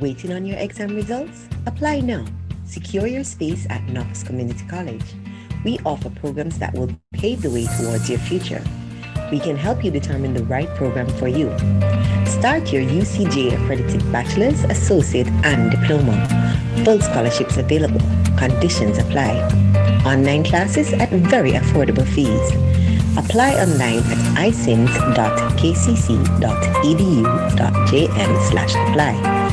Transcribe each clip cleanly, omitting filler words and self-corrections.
Waiting on your exam results? Apply now. Secure your space at Knox Community College. We offer programs that will pave the way towards your future. We can help you determine the right program for you. Start your UCJ accredited bachelor's, associate, and diploma. Full scholarships available. Conditions apply. Online classes at very affordable fees. Apply online at isims.kcc.edu.jm/apply.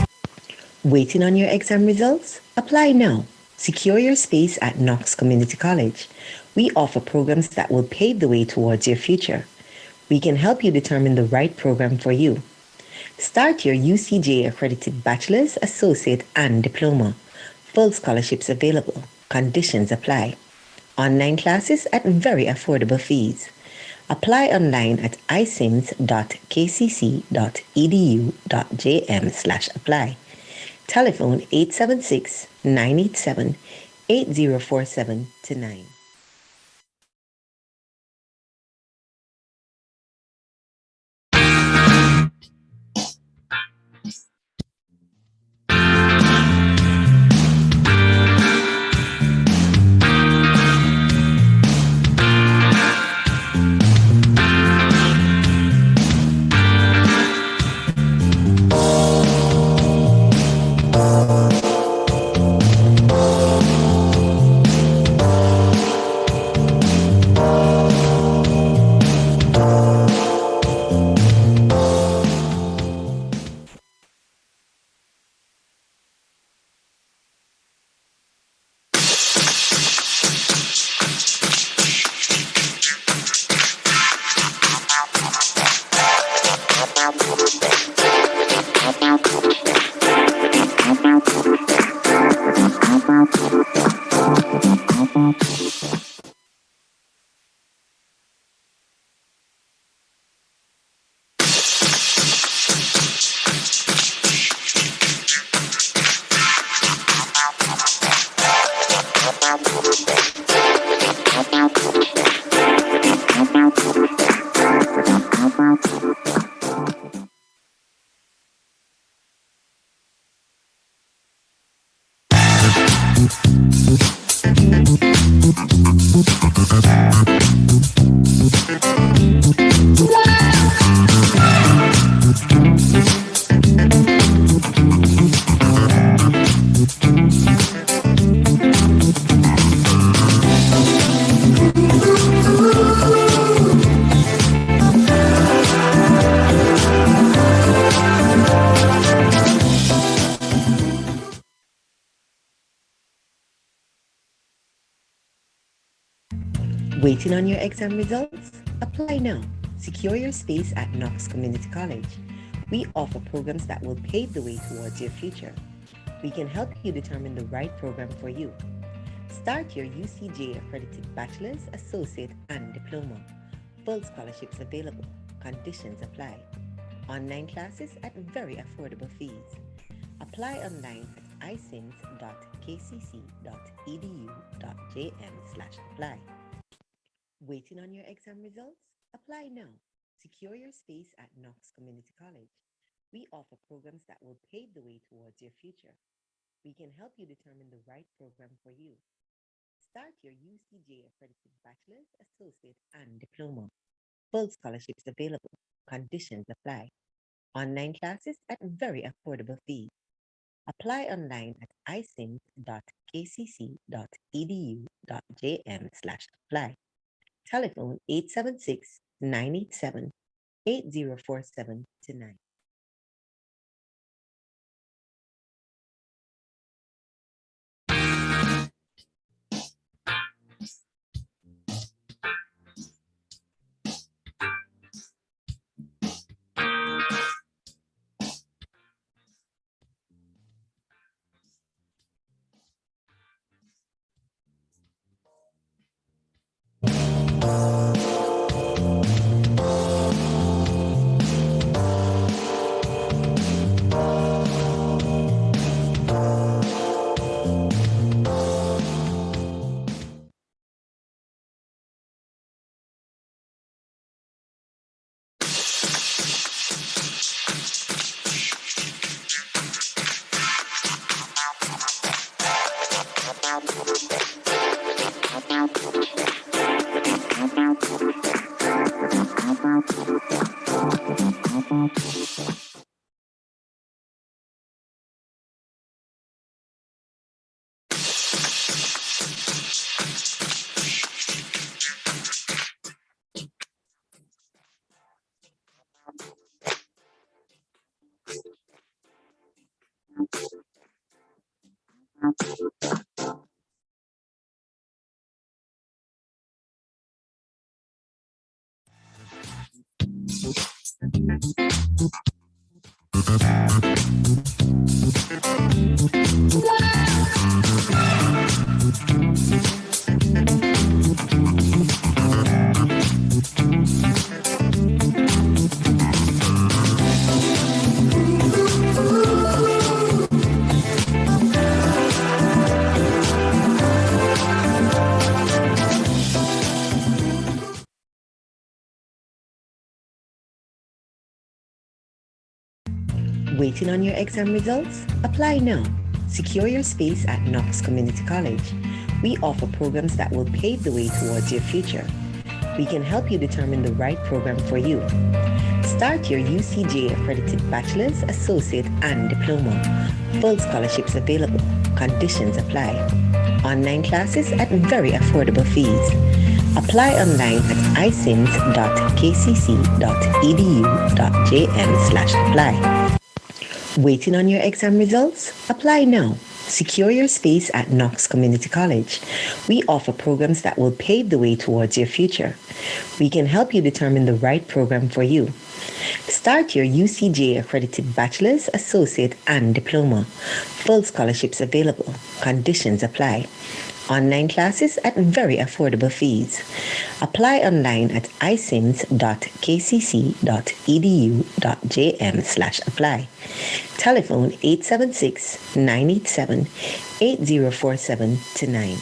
Waiting on your exam results? Apply now. Secure your space at Knox Community College. We offer programs that will pave the way towards your future. We can help you determine the right program for you. Start your UCJ accredited bachelor's, associate, and diploma. Full scholarships available. Conditions apply. Online classes at very affordable fees. Apply online at isims.kcc.edu.jm/apply. Telephone 876-987-8047 to 9. Waiting on your exam results? Apply now. Secure your space at Knox Community College. We offer programs that will pave the way towards your future. We can help you determine the right program for you. Start your UCJ accredited bachelor's, associate, and diploma. Full scholarships available. Conditions apply. Online classes at very affordable fees. Apply online at isims.kcc.edu.jm/apply. Waiting on your exam results? Apply now. Secure your space at Knox Community College. We offer programs that will pave the way towards your future. We can help you determine the right program for you. Start your UCJ accredited bachelor's, associate, and diploma. Full scholarships available. Conditions apply. Online classes at very affordable fees. Apply online at isims.kcc.edu.jm/apply. Telephone 876-987-8047 to 9. Waiting on your exam results? Apply now. Secure your space at Knox Community College. We offer programs that will pave the way towards your future. We can help you determine the right program for you. Start your UCJ accredited bachelor's, associate, and diploma. Full scholarships available. Conditions apply. Online classes at very affordable fees. Apply online at isims.kcc.edu.jm/apply. Waiting on your exam results? Apply now. Secure your space at Knox Community College. We offer programs that will pave the way towards your future. We can help you determine the right program for you. Start your UCJ accredited bachelor's, associate, and diploma. Full scholarships available. Conditions apply. Online classes at very affordable fees. Apply online at isims.kcc.edu.jm/apply. Telephone 876-987-8047 to 9.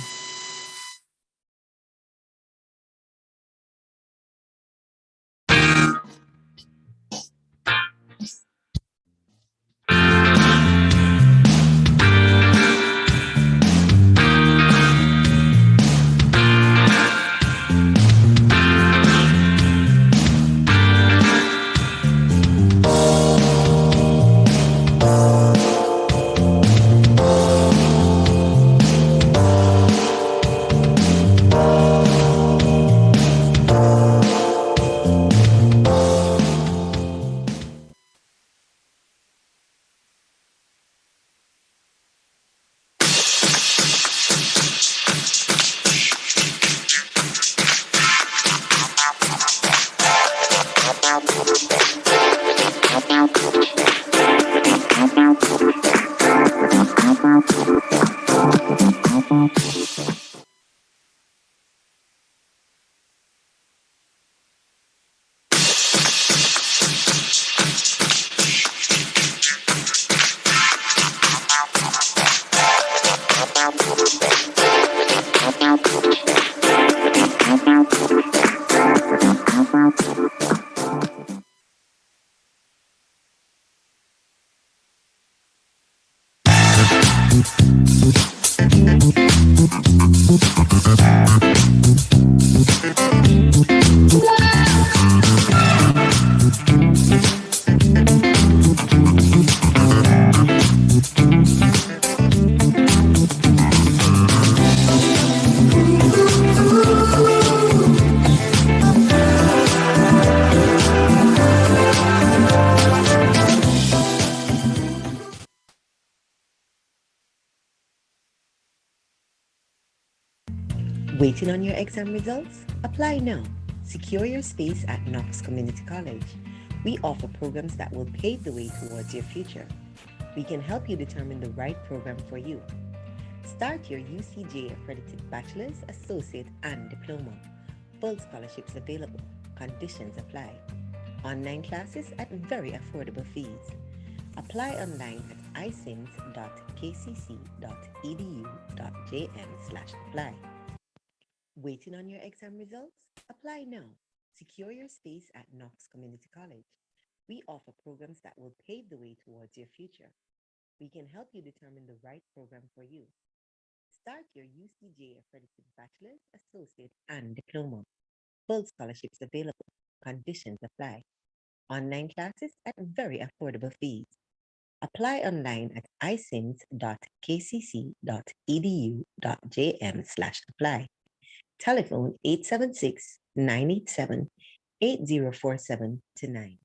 Waiting on your exam results? Apply now. Secure your space at Knox Community College. We offer programs that will pave the way towards your future. We can help you determine the right program for you. Start your UCJ accredited bachelor's, associate, and diploma. Full scholarships available. Conditions apply. Online classes at very affordable fees. Apply online at isims.kcc.edu.jm/apply. Waiting on your exam results? Apply now. Secure your space at Knox Community College. We offer programs that will pave the way towards your future. We can help you determine the right program for you. Start your UCJ accredited bachelor's, associate, and diploma. Full scholarships available. Conditions apply. Online classes at very affordable fees. Apply online at isims.kcc.edu.jm/apply. Telephone 876-987-8047 to 9.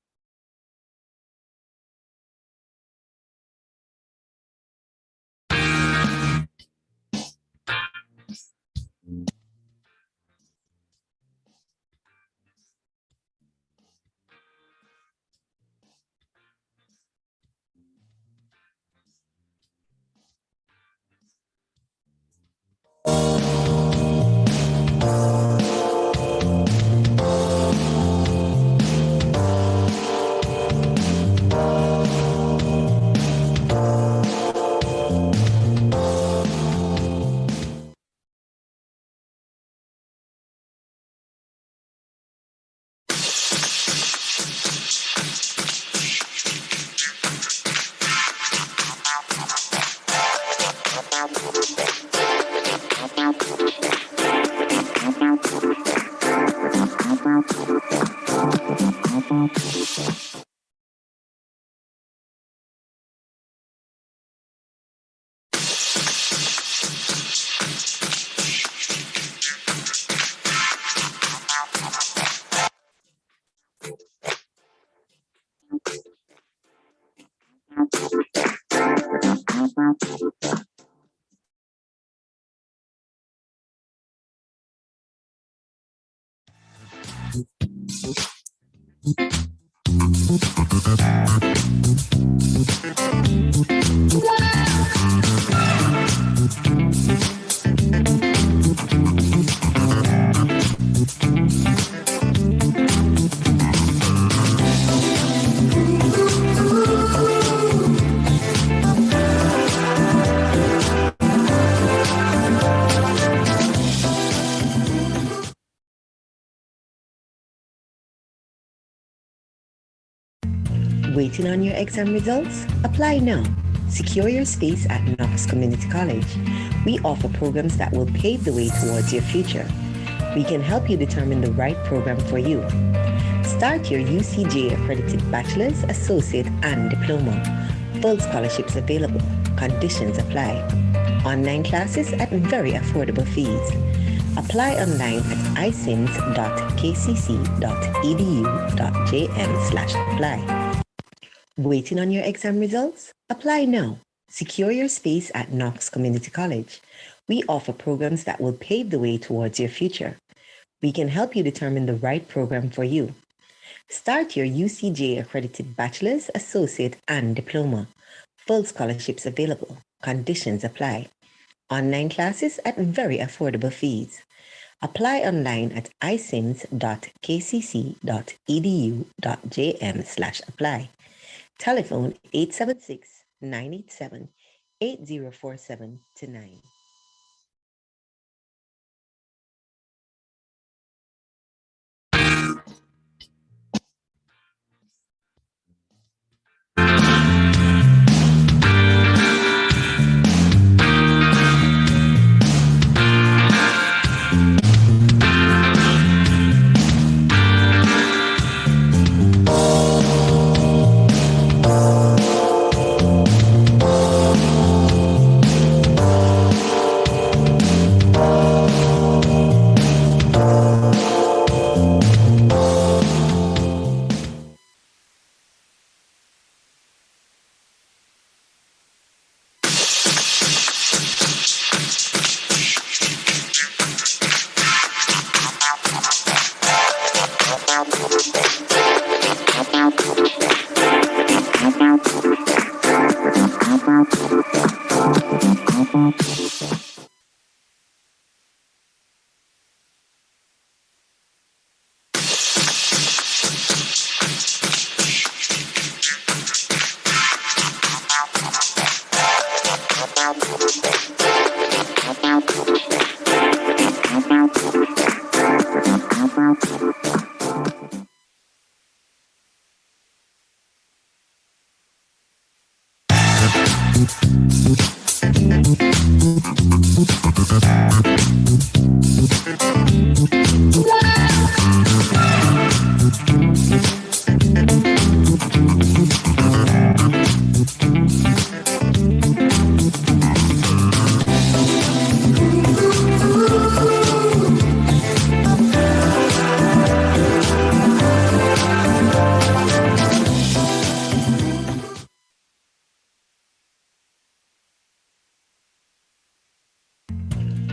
Waiting on your exam results? Apply now. Secure your space at Knox Community College. We offer programs that will pave the way towards your future. We can help you determine the right program for you. Start your UCJ accredited bachelor's, associate, and diploma. Full scholarships available. Conditions apply. Online classes at very affordable fees. Apply online at isims.kcc.edu.jm/apply. Waiting on your exam results? Apply now. Secure your space at Knox Community College. We offer programs that will pave the way towards your future. We can help you determine the right program for you. Start your UCJ accredited bachelor's, associate, and diploma. Full scholarships available. Conditions apply. Online classes at very affordable fees. Apply online at isims.kcc.edu.jm/apply. Telephone 876-987-8047 to 9.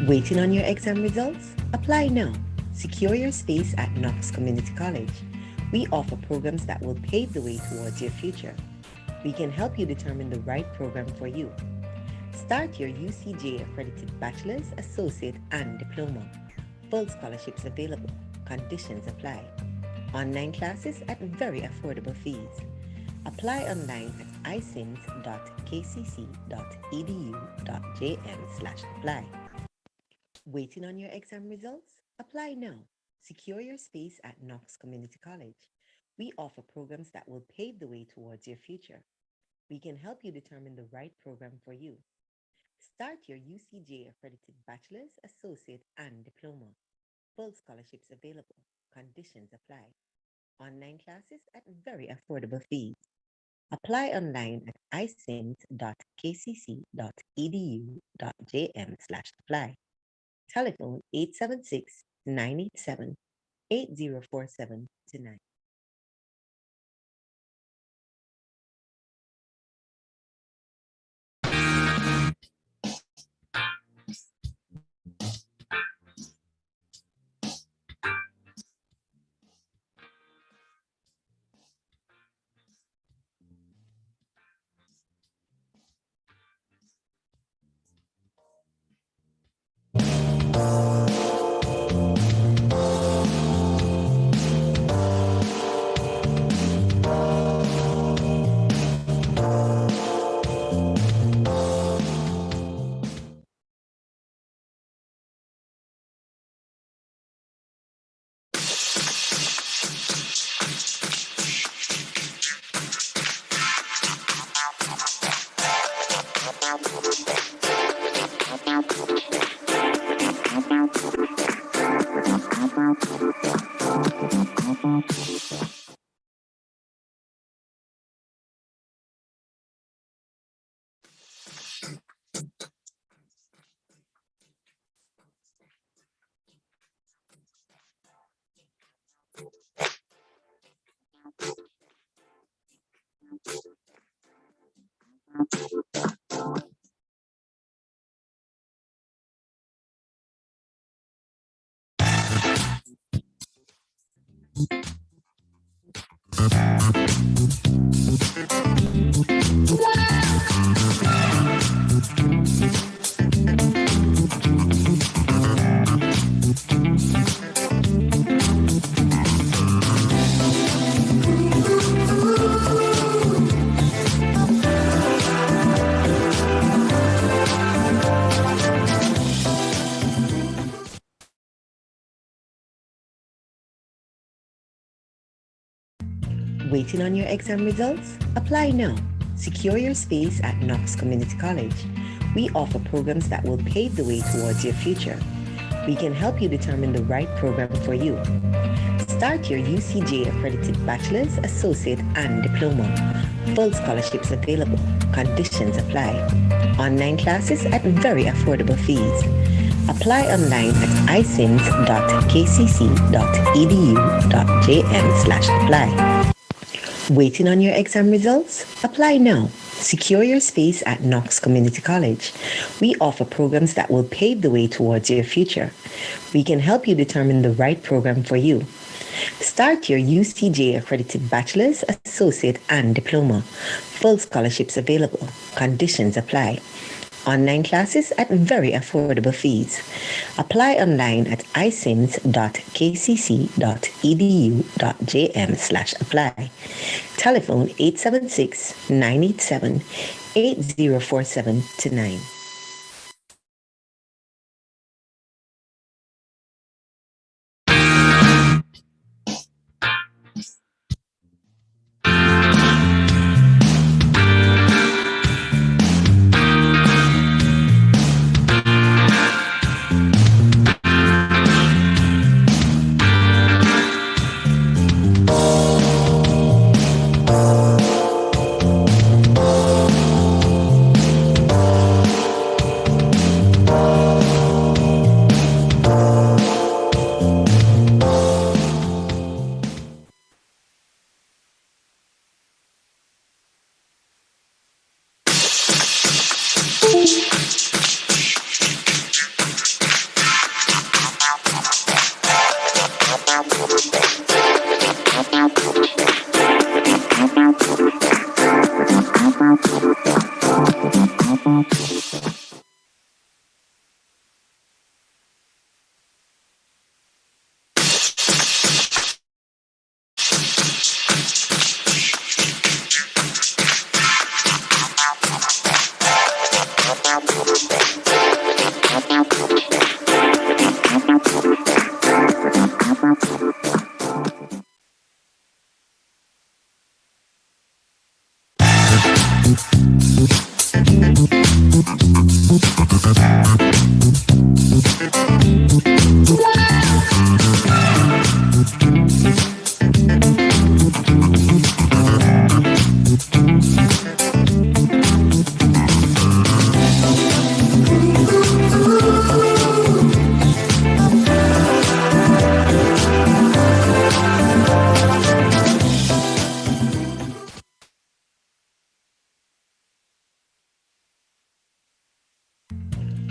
Waiting on your exam results? Apply now. Secure your space at Knox Community College. We offer programs that will pave the way towards your future. We can help you determine the right program for you. Start your UCJ accredited bachelor's, associate, and diploma. Full scholarships available. Conditions apply. Online classes at very affordable fees. Apply online at isims.kcc.edu.jm/apply. Waiting on your exam results? Apply now. Secure your space at Knox Community College. We offer programs that will pave the way towards your future. We can help you determine the right program for you. Start your UCJ accredited bachelor's, associate, and diploma. Full scholarships available. Conditions apply. Online classes at very affordable fees. Apply online at isims.kcc.edu.jm/apply. Telephone 876-987-8047 tonight. Waiting on your exam results? Apply now. Secure your space at Knox Community College. We offer programs that will pave the way towards your future. We can help you determine the right program for you. Start your UCJ accredited bachelor's, associate, and diploma. Full scholarships available. Conditions apply. Online classes at very affordable fees. Apply online at isims.kcc.edu.jm/apply. Waiting on your exam results? Apply now. Secure your space at Knox Community College. We offer programs that will pave the way towards your future. We can help you determine the right program for you. Start your UCJ accredited bachelor's, associate, and diploma. Full scholarships available. Conditions apply. Online classes at very affordable fees. Apply online at isims.kcc.edu.jm/apply. Telephone 876-987-8047 tonight.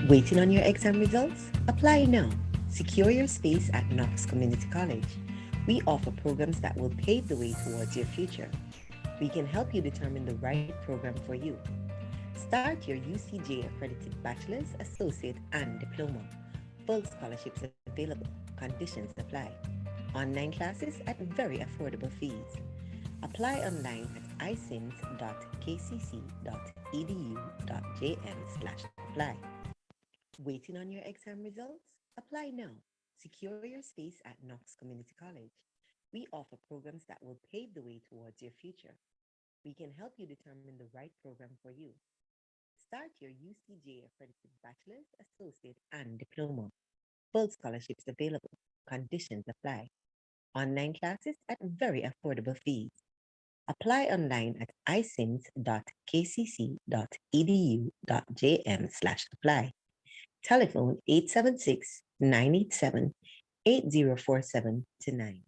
Waiting on your exam results? Apply now. Secure your space at Knox Community College. We offer programs that will pave the way towards your future. We can help you determine the right program for you. Start your UCJ accredited bachelor's, associate, and diploma. Full scholarships available. Conditions apply. Online classes at very affordable fees. Apply online at isims.kcc.edu.jm/apply. Waiting on your exam results? Apply now. Secure your space at Knox Community College. We offer programs that will pave the way towards your future. We can help you determine the right program for you. Start your UCJ accredited bachelor's, associate, and diploma. Full scholarships available. Conditions apply. Online classes at very affordable fees. Apply online at isims.kcc.edu.jm/apply. Telephone 876-987-8047 to 9.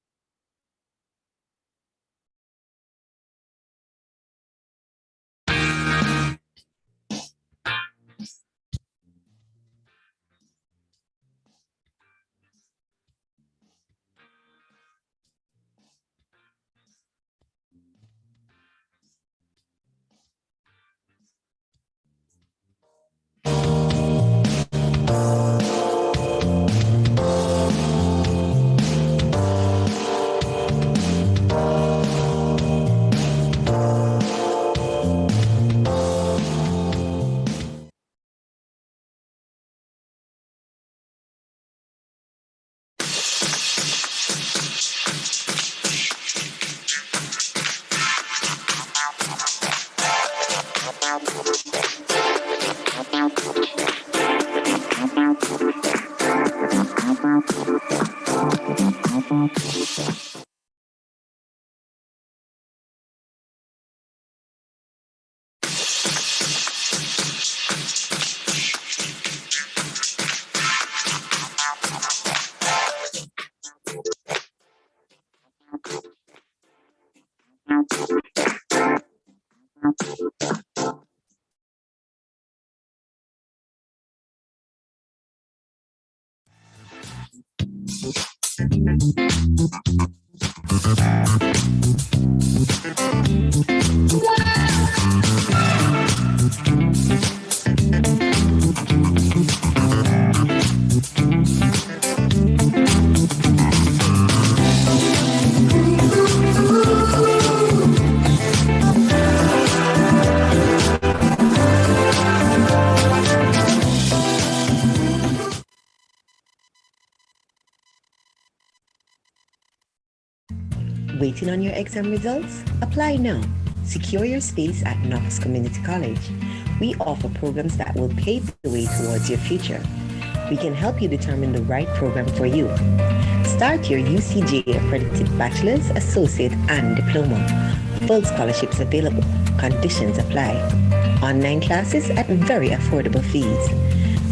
Waiting on your exam results? Apply now. Secure your space at Knox Community College. We offer programs that will pave the way towards your future. We can help you determine the right program for you. Start your UCJ accredited bachelor's, associate, and diploma. Full scholarships available. Conditions apply. Online classes at very affordable fees.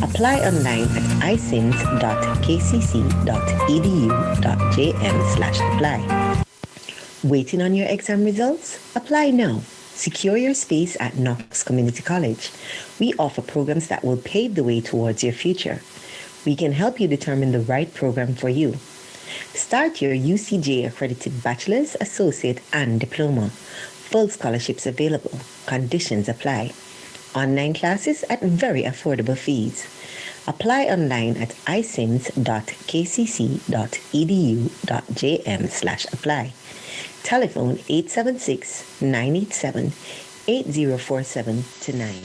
Apply online at isims.kcc.edu.jm/apply. Waiting on your exam results? Apply now. Secure your space at Knox Community College. We offer programs that will pave the way towards your future. We can help you determine the right program for you. Start your UCJ accredited bachelor's, associate, and diploma. Full scholarships available. Conditions apply. Online classes at very affordable fees. Apply online at isims.kcc.edu.jm/apply. Telephone 876-987-8047 to 9.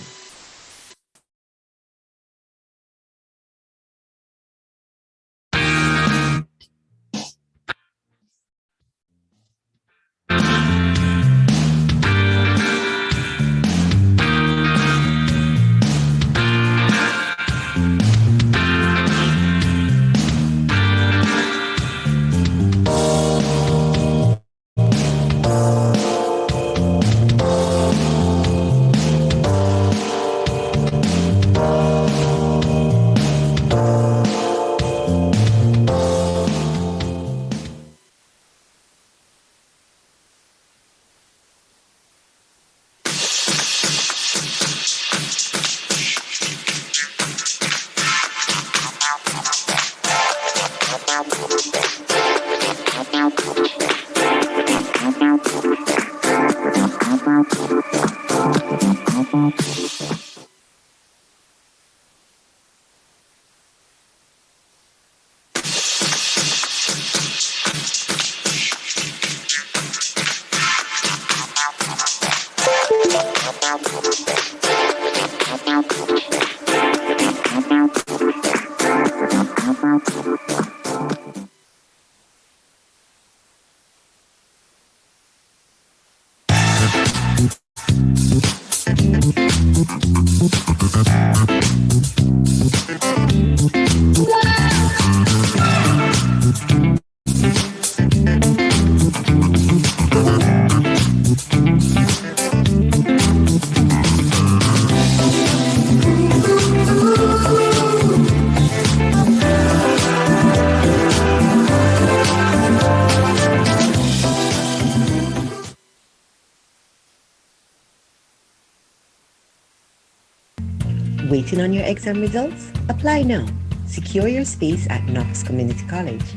Waiting on your exam results? Apply now. Secure your space at Knox Community College.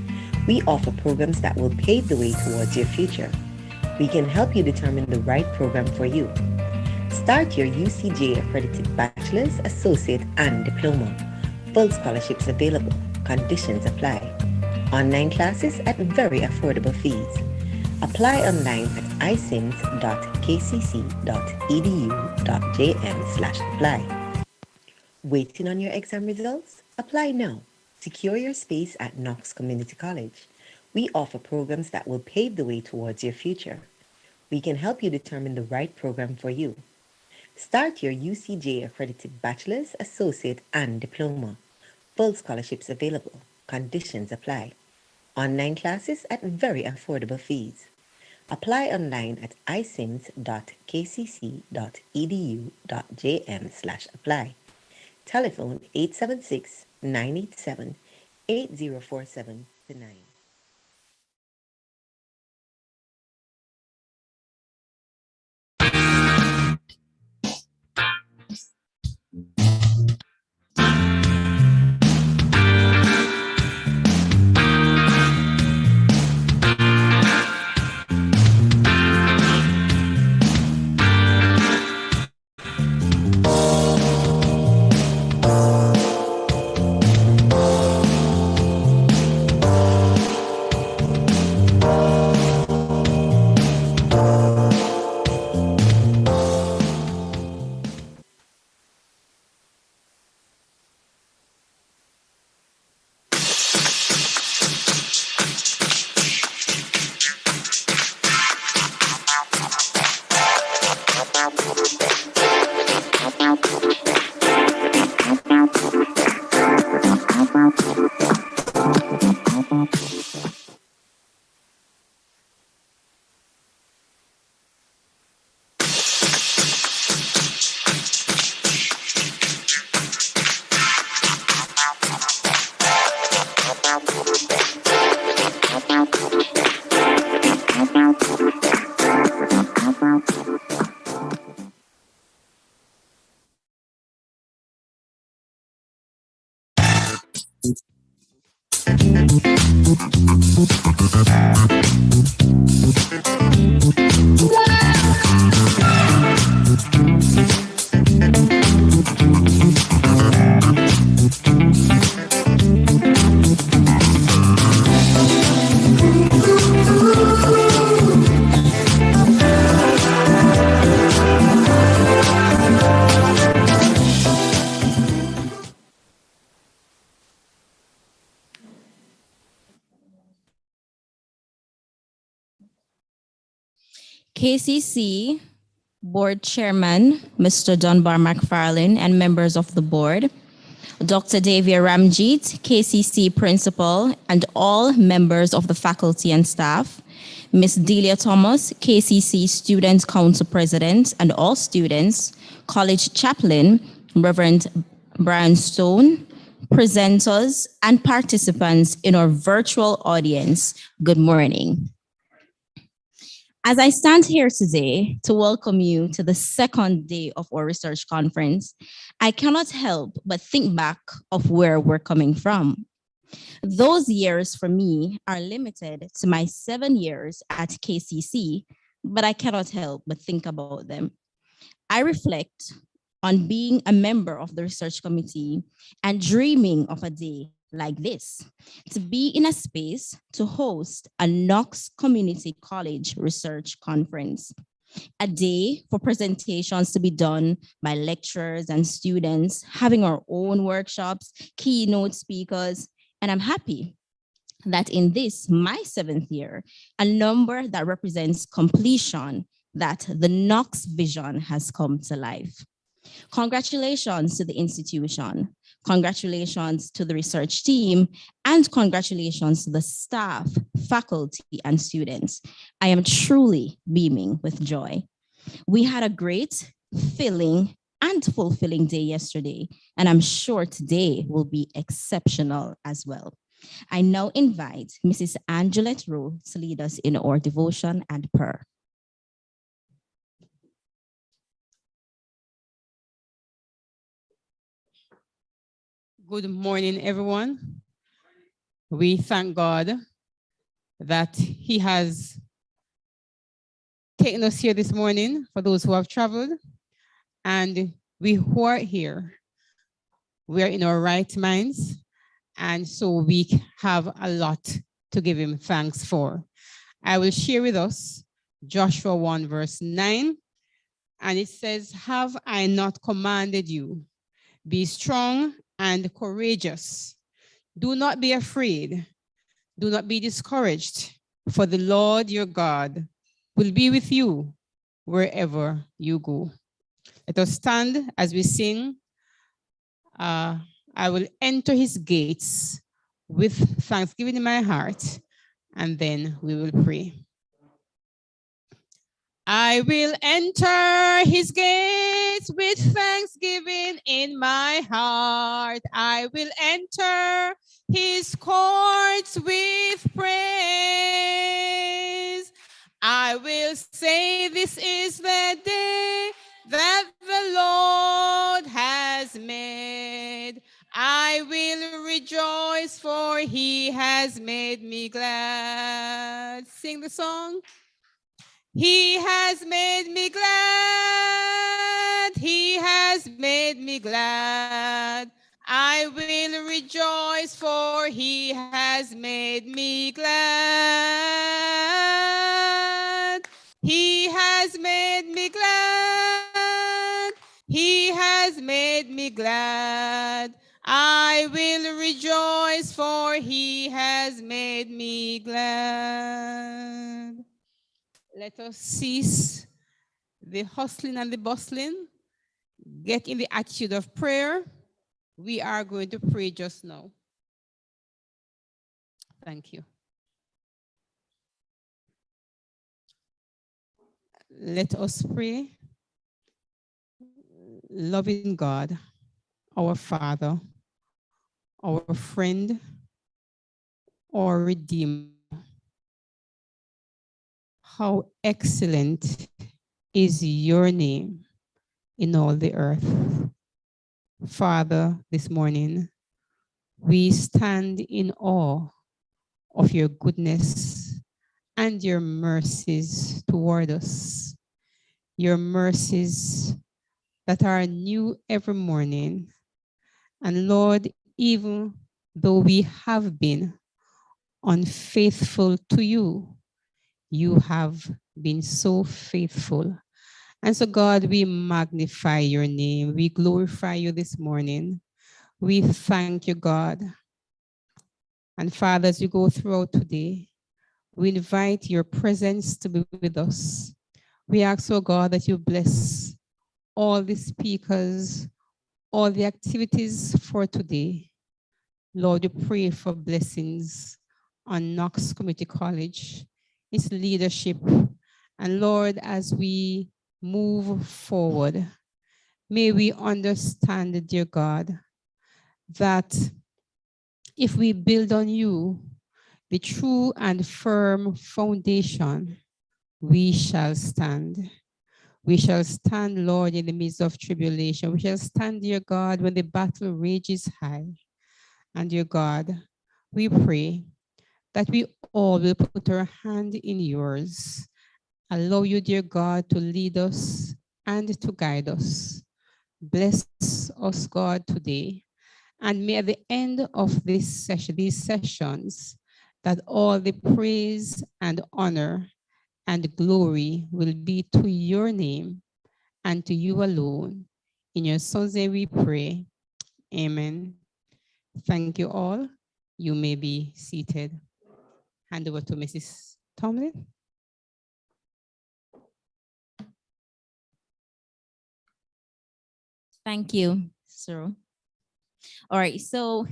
We offer programs that will pave the way towards your future. We can help you determine the right program for you. Start your UCJ accredited bachelor's, associate, and diploma. Full scholarships available. Conditions apply. Online classes at very affordable fees. Apply online at isims.kcc.edu.jm/apply. Waiting on your exam results? Apply now. Secure your space at Knox Community College. We offer programs that will pave the way towards your future. We can help you determine the right program for you. Start your UCJ accredited bachelor's, associate, and diploma. Full scholarships available. Conditions apply. Online classes at very affordable fees. Apply online at isims.kcc.edu.jm/apply. Telephone 876-987-8047 to 9. KCC Board Chairman, Mr. Dunbar McFarlane, and members of the board, Dr. Davia Ramjeet, KCC Principal, and all members of the faculty and staff, Ms. Delia Thomas, KCC Student Council President, and all students, College Chaplain, Reverend Brian Stone, presenters, and participants in our virtual audience, good morning. As I stand here today to welcome you to the second day of our research conference, I cannot help but think back of where we're coming from. Those years for me are limited to my 7 years at KCC, but I cannot help but think about them. I reflect on being a member of the research committee and dreaming of a day like this, to be in a space to host a Knox Community College Research Conference. A day for presentations to be done by lecturers and students, having our own workshops, keynote speakers, and I'm happy that in this, my 7th year, a number that represents completion, that the Knox vision has come to life. Congratulations to the institution. Congratulations to the research team, and congratulations to the staff, faculty, and students. I am truly beaming with joy. We had a great, filling, and fulfilling day yesterday, and I'm sure today will be exceptional as well. I now invite Mrs. Angelette Rowe to lead us in our devotion and prayer. Good morning, everyone. We thank God that He has taken us here this morning for those who have traveled. And we who are here, we are in our right minds. And so we have a lot to give Him thanks for. I will share with us Joshua 1 verse 9. And it says, "Have I not commanded you? Be strong and courageous. Do not be afraid. Do not be discouraged, for the Lord your God will be with you wherever you go." Let us stand as we sing. I will enter His gates with thanksgiving in my heart, and then we will pray. I will enter His gates with thanksgiving in my heart. I will enter His courts with praise. I will say, this is the day that the Lord has made. I will rejoice, for He has made me glad. Sing the song. He has made me glad. He has made me glad. I will rejoice, for He has made me glad. He has made me glad. He has made me glad. I will rejoice, for He has made me glad. Let us cease the hustling and the bustling. Get in the attitude of prayer. We are going to pray just now. Thank you. Let us pray. Loving God, our Father, our friend, our Redeemer, how excellent is your name in all the earth. Father, this morning, we stand in awe of your goodness and your mercies toward us. Your mercies that are new every morning. And Lord, even though we have been unfaithful to you, you have been so faithful. And so, God, we magnify your name. We glorify you this morning. We thank you, God. And Father, as you go throughout today, we invite your presence to be with us. We ask, oh God, that you bless all the speakers, all the activities for today. Lord, we pray for blessings on Knox Community College, its leadership. And Lord, as we move forward, may we understand, dear God, that if we build on you, the true and firm foundation, we shall stand. We shall stand, Lord, in the midst of tribulation. We shall stand, dear God, when the battle rages high. And dear God, we pray that we all will put our hand in yours. Allow you, dear God, to lead us and to guide us. Bless us, God, today. And may at the end of this session, these sessions, that all the praise and honor and glory will be to your name and to you alone. In your son's name we pray. Amen. Thank you all. You may be seated. Hand over to Mrs. Tomlin. Thank you, sir. All right, so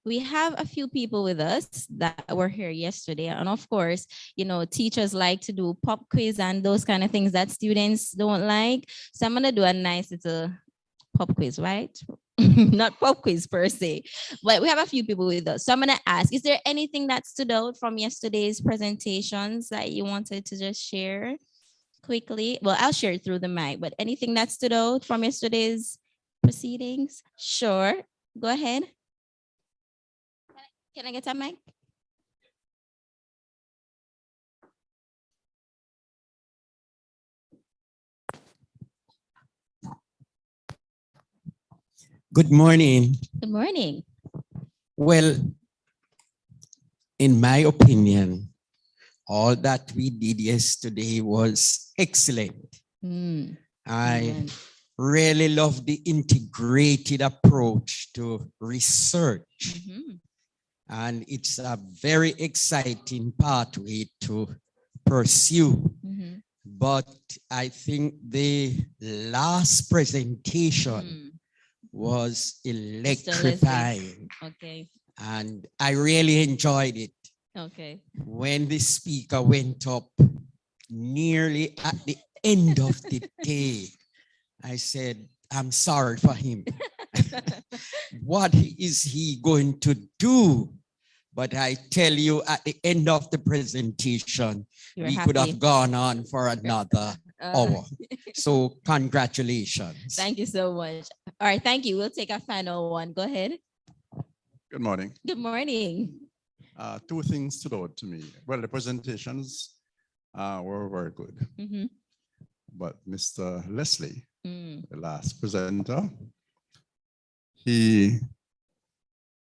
we have a few people with us that were here yesterday. And of course, you know, teachers like to do pop quiz and those kind of things that students don't like. So I'm gonna do a nice little pop quiz, right? Not pop quiz per se, but we have a few people with us. So I'm gonna ask, is there anything that stood out from yesterday's presentations that you wanted to just share quickly? Well, I'll share it through the mic, but anything that stood out from yesterday's proceedings? Sure, go ahead. Can I get a mic? Good morning. Good morning. Well, in my opinion, all that we did yesterday was excellent. Mm, I amen. really love the integrated approach to research. Mhm. And it's a very exciting pathway to pursue. Mhm. But I think the last presentation Mm, was Leslie. electrifying. Okay. And I really enjoyed it. Okay. When the speaker went up nearly at the end of the day, I said, I'm sorry for him. What is he going to do? But I tell you, at the end of the presentation, You're we happy. could have gone on for another hour. So congratulations. Thank you so much. All right, thank you. We'll take a final one. Go ahead. Good morning. Good morning. Two things stood out to me. Well, the presentations were very good, Mhm. but Mr. Leslie, Mm, the last presenter, he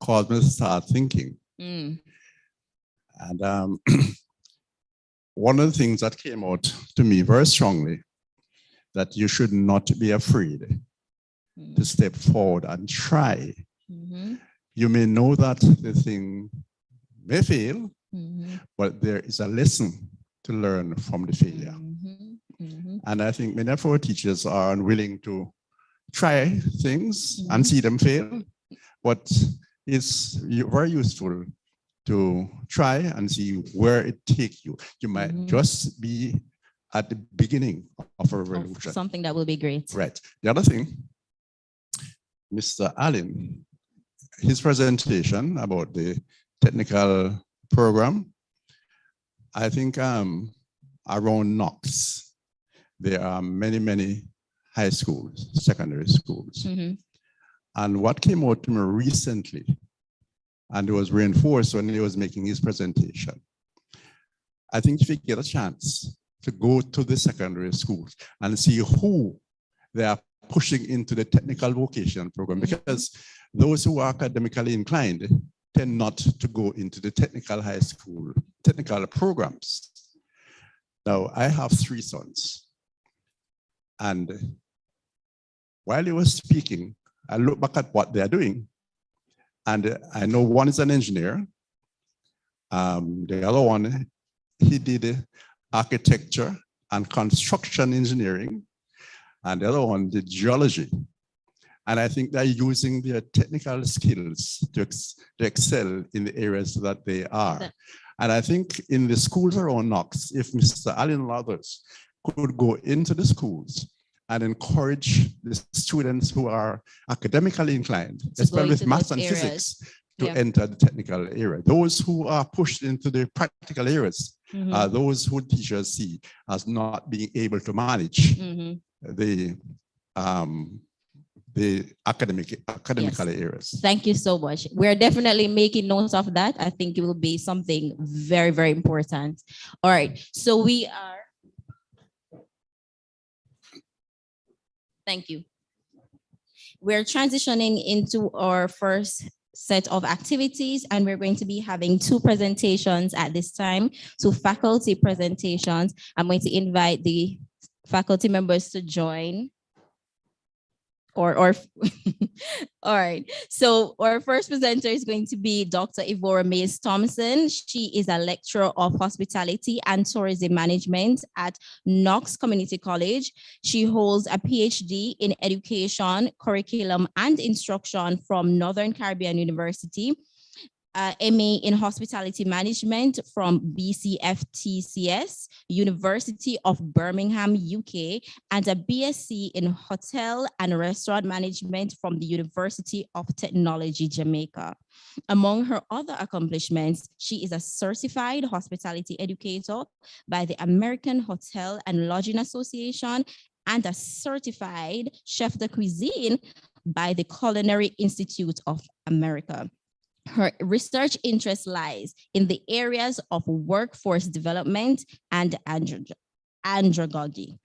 caused me to start thinking. mm, And one of the things that came out to me very strongly, that you should not be afraid to mm, step forward and try. mhm, You may know that the thing may fail, mhm, but there is a lesson to learn from the failure. mhm, mhm. And I think many of our teachers are unwilling to try things and see them fail, but it's very useful to try and see where it takes you. You might just be at the beginning of a Of revolution. something that will be great. Right. The other thing, Mr. Allen, his presentation about the technical program, I think around Knox, there are many, many high schools, secondary schools. Mhm. And what came out to me recently, and it was reinforced when he was making his presentation, I think if you get a chance to go to the secondary schools and see who they are pushing into the technical vocational program, because those who are academically inclined tend not to go into the technical high school, technical programs. Now, I have 3 sons. And while he was speaking, I look back at what they're doing. And I know one is an engineer. The other one, he did architecture and construction engineering. And the other one did geology. And I think they're using their technical skills to excel in the areas that they are. And I think in the schools around Knox, if Mr. Allen and others could go into the schools and encourage the students who are academically inclined, especially with math and physics, to enter the technical area. Those who are pushed into the practical areas are those who teachers see as not being able to manage the academical areas. Thank you so much. We're definitely making notes of that. I think it will be something very, very important. All right. So we are. Thank you. We're transitioning into our first set of activities, and we're going to be having 2 presentations at this time, 2 faculty presentations. I'm going to invite the faculty members to join. All right. So our first presenter is going to be Dr. Ivora Mays Thompson. She is a lecturer of hospitality and tourism management at Knox Community College. She holds a PhD in education, curriculum, and instruction from Northern Caribbean University, MA in Hospitality Management from BCFTCS, University of Birmingham, UK, and a BSc in Hotel and Restaurant Management from the University of Technology, Jamaica. Among her other accomplishments, she is a certified hospitality educator by the American Hotel and Lodging Association and a certified chef de cuisine by the Culinary Institute of America. Her research interest lies in the areas of workforce development and andragogy.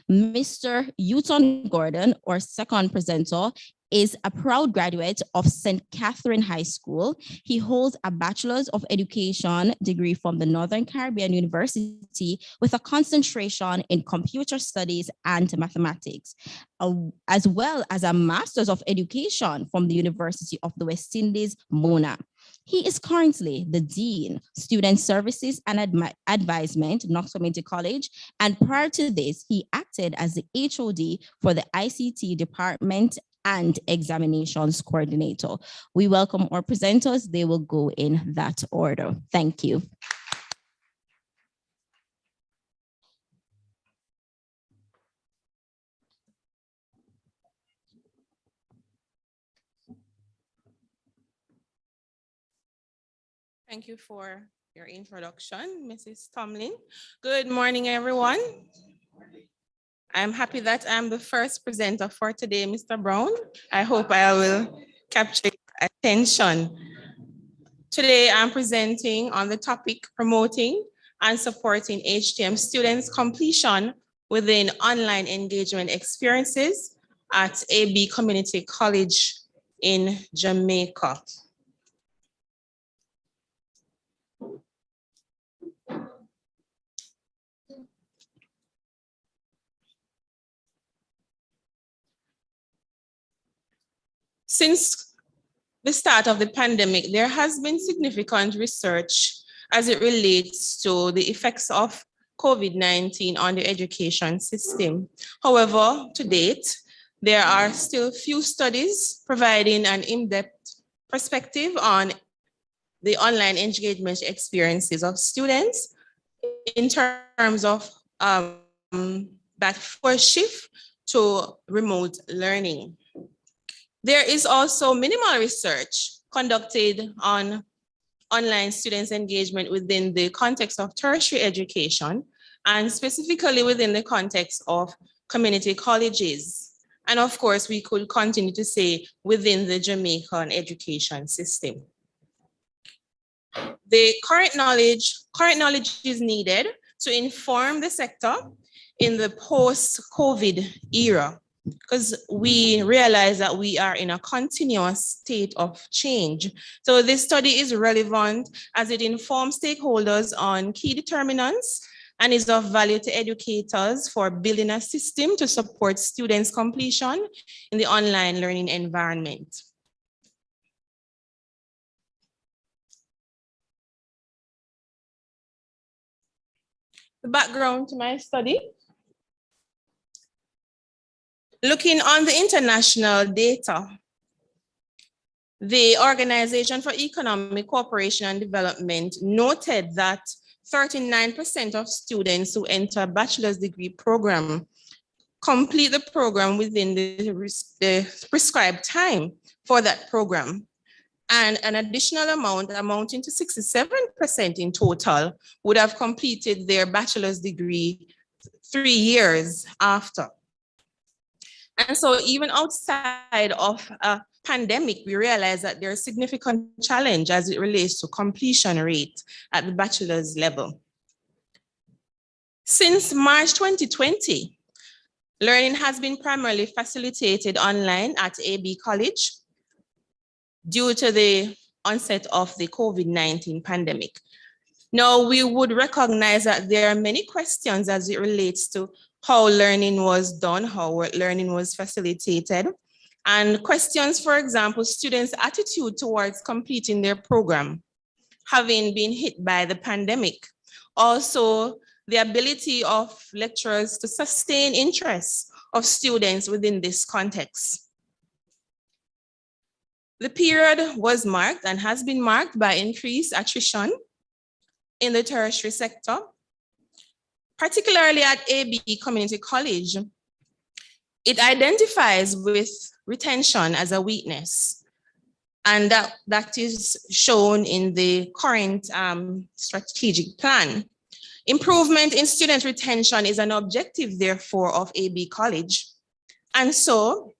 Mr. Houghton Gordon, our second presenter, is a proud graduate of St. Catherine High School. He holds a Bachelor's of Education degree from the Northern Caribbean University with a concentration in computer studies and mathematics, as well as a Master's of Education from the University of the West Indies, Mona. He is currently the Dean, Student Services and Advisement, Knox Community College, and prior to this, he acted as the HOD for the ICT department and examinations coordinator. We welcome our presenters. They will go in that order. Thank you. Thank you for your introduction, Mrs. Tomlin. Good morning, everyone. I'm happy that I'm the first presenter for today, Mr. Brown. I hope I will capture your attention. Today, I'm presenting on the topic promoting and supporting HTM students' completion within online engagement experiences at AB Community College in Jamaica. Since the start of the pandemic, there has been significant research as it relates to the effects of COVID-19 on the education system. However, to date, there are still few studies providing an in-depth perspective on the online engagement experiences of students in terms of that first shift to remote learning. There is also minimal research conducted on online students' engagement within the context of tertiary education, and specifically within the context of community colleges. And of course, we could continue to say within the Jamaican education system. The current knowledge is needed to inform the sector in the post-COVID era, because we realize that we are in a continuous state of change. So this study is relevant as it informs stakeholders on key determinants and is of value to educators for building a system to support students' completion in the online learning environment. The background to my study. Looking on the international data, the Organization for Economic Cooperation and Development noted that 39% of students who enter a bachelor's degree program complete the program within the prescribed time for that program. And an additional amount amounting to 67% in total would have completed their bachelor's degree 3 years after. And so even outside of a pandemic, we realize that there's a significant challenge as it relates to completion rate at the bachelor's level. Since March 2020, learning has been primarily facilitated online at AB College. due to the onset of the COVID-19 pandemic. Now, we would recognize that there are many questions as it relates to how learning was done, how learning was facilitated, and questions, for example, students' attitude towards completing their program, having been hit by the pandemic. Also, the ability of lecturers to sustain interest of students within this context. The period was marked and has been marked by increased attrition in the tertiary sector, particularly at AB Community College. It identifies with retention as a weakness, and that is shown in the current strategic plan. Improvement in student retention is an objective, therefore, of AB College. And so,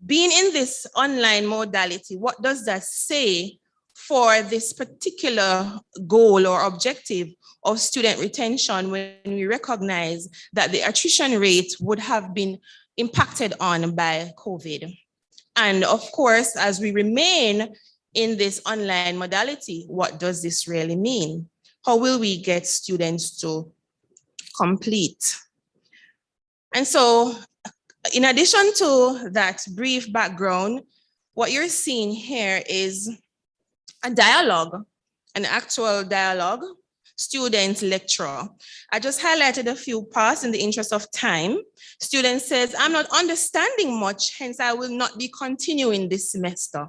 being in this online modality, what does that say for this particular goal or objective of student retention when we recognize that the attrition rate would have been impacted on by COVID? And of course, as we remain in this online modality, what does this really mean? How will we get students to complete? And so, in addition to that brief background, what you're seeing here is a dialogue, an actual dialogue, student-lecturer. I just highlighted a few parts in the interest of time. Student says, I'm not understanding much, hence I will not be continuing this semester.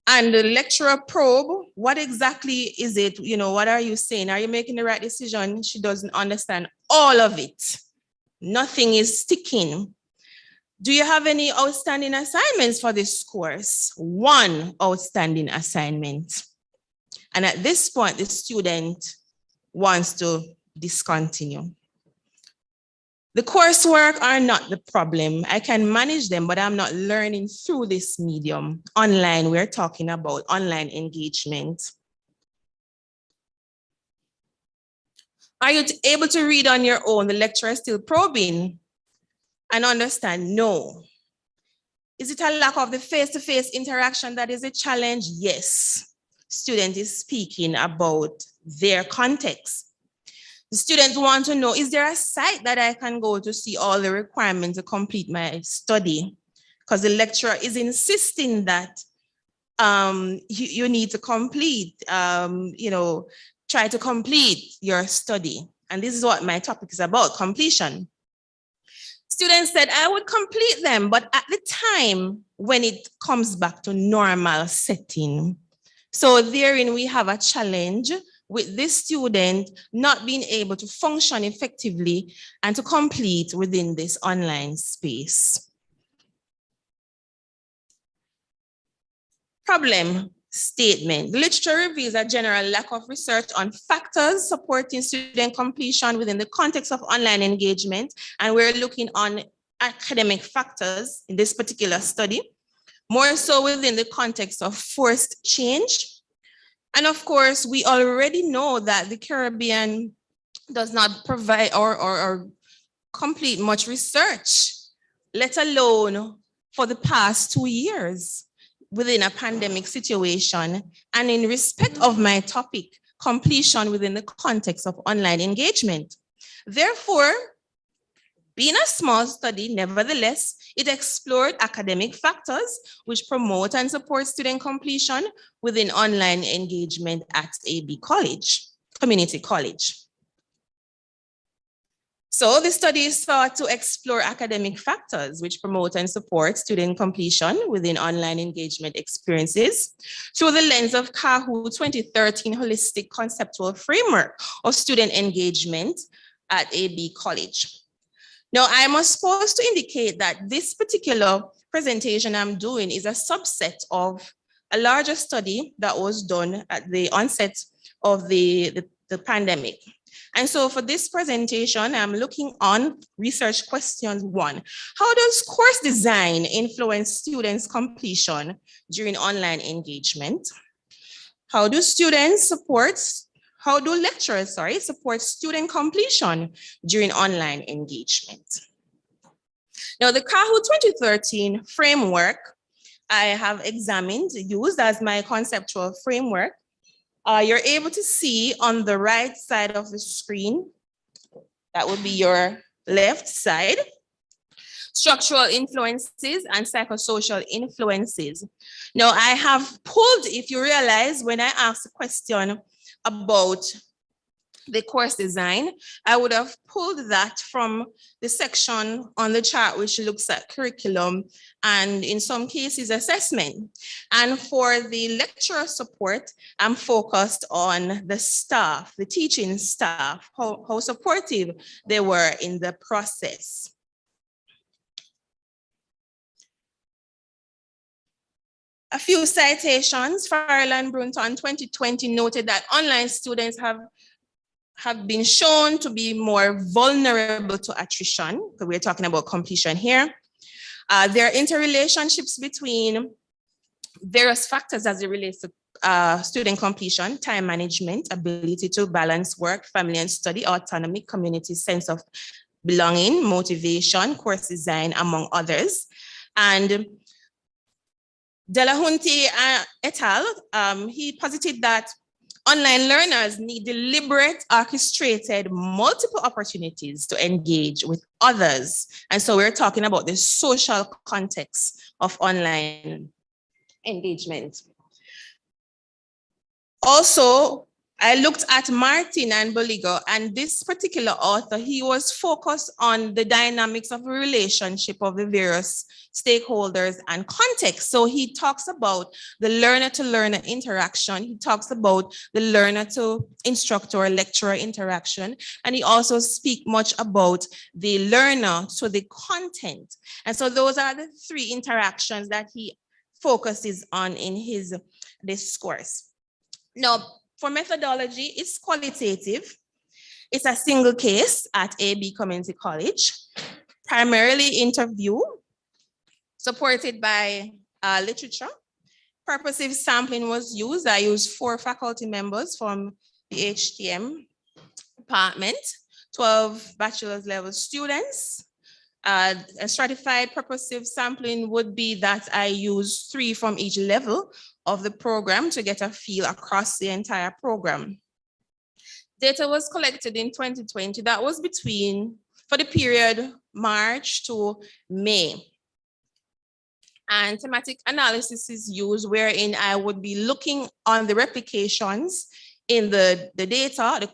And the lecturer probe, what exactly is it? You know, what are you saying? Are you making the right decision? She doesn't understand all of it. Nothing is sticking. Do you have any outstanding assignments for this course? One outstanding assignment. And at this point, the student wants to discontinue. The coursework are not the problem. I can manage them, but I'm not learning through this medium. Online, we're talking about online engagement. Are you able to read on your own? The lecturer is still probing and understand? No. Is it a lack of the face-to-face interaction that is a challenge? Yes. Student is speaking about their context. The students want to know, is there a site that I can go to see all the requirements to complete my study? Because the lecturer is insisting that you need to complete, try to complete your study. And this is what my topic is about, completion. Students said, I would complete them, but at the time when it comes back to normal setting. So therein we have a challenge with this student not being able to function effectively and to complete within this online space. Problem statement. The literature reveals a general lack of research on factors supporting student completion within the context of online engagement. And we're looking on academic factors in this particular study, more so within the context of forced change. And of course, we already know that the Caribbean does not provide or complete much research, let alone for the past 2 years within a pandemic situation. And in respect of my topic, completion within the context of online engagement. Therefore, being a small study, nevertheless, it explored academic factors which promote and support student completion within online engagement at AB College, Community College. So the study sought to explore academic factors which promote and support student completion within online engagement experiences through the lens of CAHU 2013 Holistic Conceptual Framework of Student Engagement at AB College. Now, I'm supposed to indicate that this particular presentation I'm doing is a subset of a larger study that was done at the onset of the pandemic. And so for this presentation, I'm looking on research questions 1. How does course design influence students' completion during online engagement? How do lecturers support student completion during online engagement? Now, the CAHU 2013 framework I have examined, used as my conceptual framework, you're able to see on the right side of the screen, that would be your left side, structural influences and psychosocial influences. Now, I have pulled, if you realize, when I asked the question about the course design, I would have pulled that from the section on the chart which looks at curriculum and in some cases assessment. And for the lecturer support, I'm focused on the staff, the teaching staff, how supportive they were in the process. A few citations. Farrell and Brunton 2020 noted that online students have been shown to be more vulnerable to attrition, because we're talking about completion here. There are interrelationships between various factors as it relates to student completion, time management, ability to balance work, family and study, autonomy, community sense of belonging, motivation, course design, among others. And Delahunty et al., he posited that online learners need deliberate, orchestrated, multiple opportunities to engage with others. And so we're talking about the social context of online engagement. Also, I looked at Martin and Boligo, and this particular author, he was focused on the dynamics of the relationship of the various stakeholders and context. So he talks about the learner-to-learner interaction. He talks about the learner to instructor or lecturer interaction. And he also speaks much about the learner to the content. And so those are the three interactions that he focuses on in his discourse. Now, for methodology, it's qualitative. It's a single case at AB Community College, primarily interview, supported by literature. Purposive sampling was used. I used 4 faculty members from the HTM department, 12 bachelor's level students. A stratified purposive sampling would be that I use 3 from each level of the program to get a feel across the entire program. Data was collected in 2020. That was for the period March to May. And thematic analysis is used, wherein I would be looking on the replications in the data, the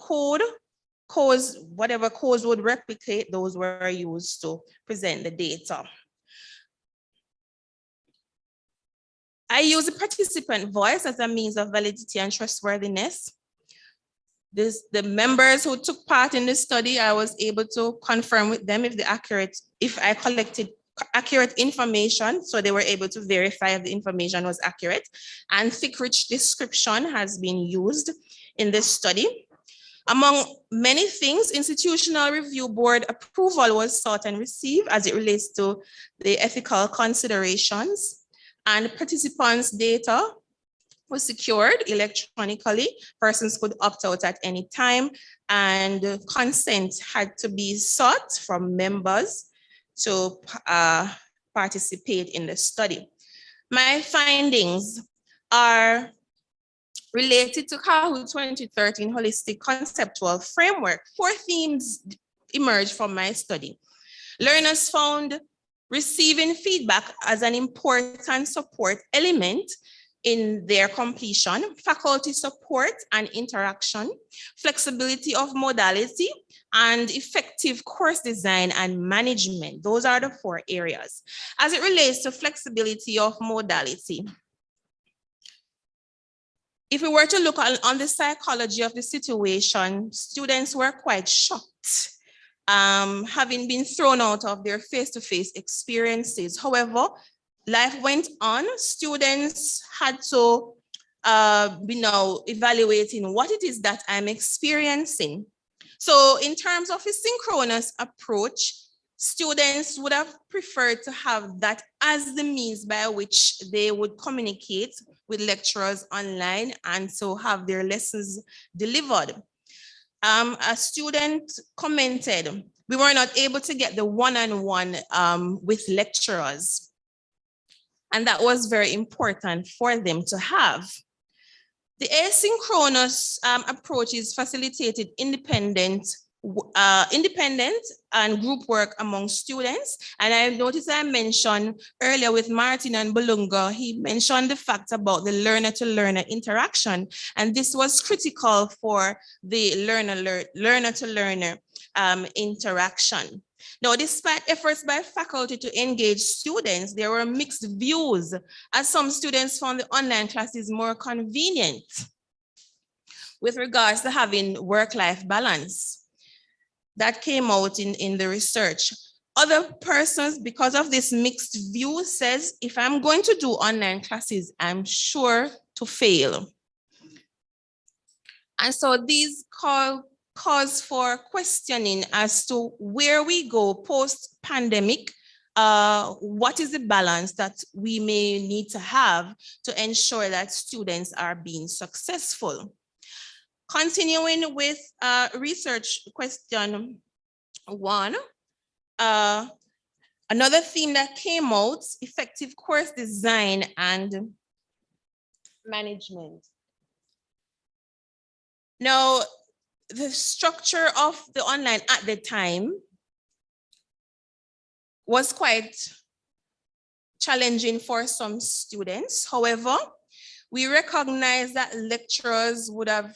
codes, whatever codes would replicate, those were used to present the data. I use the participant voice as a means of validity and trustworthiness. The members who took part in the study, I was able to confirm with them if I collected accurate information, so they were able to verify if the information was accurate. And thick, rich description has been used in this study. Among many things, institutional review board approval was sought and received as it relates to the ethical considerations, and participants' data was secured electronically. Persons could opt out at any time, and consent had to be sought from members to participate in the study. My findings are related to Kahoot 2013 Holistic Conceptual Framework. 4 themes emerged from my study. Learners found receiving feedback as an important support element in their completion, faculty support and interaction, flexibility of modality, and effective course design and management. Those are the 4 areas. As it relates to flexibility of modality, if we were to look on the psychology of the situation, students were quite shocked, having been thrown out of their face-to-face experiences. However, life went on. Students had to be now evaluating what it is that I'm experiencing. So in terms of a synchronous approach, students would have preferred to have that as the means by which they would communicate with lecturers online and so have their lessons delivered. A student commented, we were not able to get the one-on-one with lecturers. And that was very important for them to have. The asynchronous approaches facilitated independent and group work among students. And I noticed I mentioned earlier with Martin and Bolunga, he mentioned the fact about the learner-to-learner interaction. And this was critical for the learner-to-learner interaction. Now, despite efforts by faculty to engage students, there were mixed views, as some students found the online classes more convenient with regards to having work-life balance. That came out in the research. Other persons, because of this mixed view, says, if I'm going to do online classes, I'm sure to fail. And so these cause for questioning as to where we go post-pandemic. What is the balance that we may need to have to ensure that students are being successful? Continuing with research question 1, another theme that came out, effective course design and management. Now, the structure of the online at the time was quite challenging for some students. However, we recognize that lecturers would have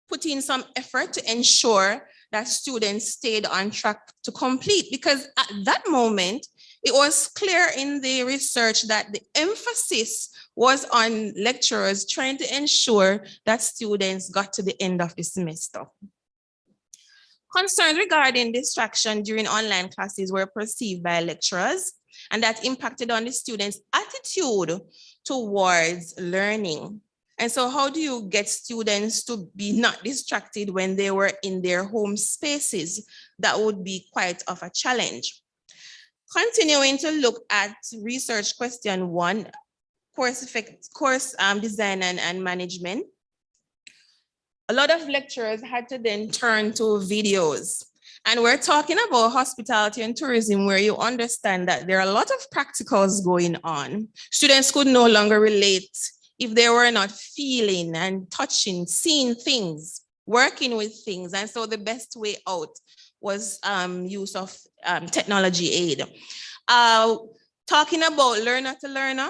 put in some effort to ensure that students stayed on track to complete, because at that moment, it was clear in the research that the emphasis was on lecturers trying to ensure that students got to the end of the semester. Concerns regarding distraction during online classes were perceived by lecturers, and that impacted on the students' attitude towards learning. And so how do you get students to be not distracted when they were in their home spaces? That would be quite of a challenge. Continuing to look at research question 1, course design and management. A lot of lecturers had to then turn to videos. And we're talking about hospitality and tourism, where you understand that there are a lot of practicals going on. Students could no longer relate if they were not feeling and touching, seeing things, working with things. And so the best way out was use of technology aid. Talking about learner-to-learner,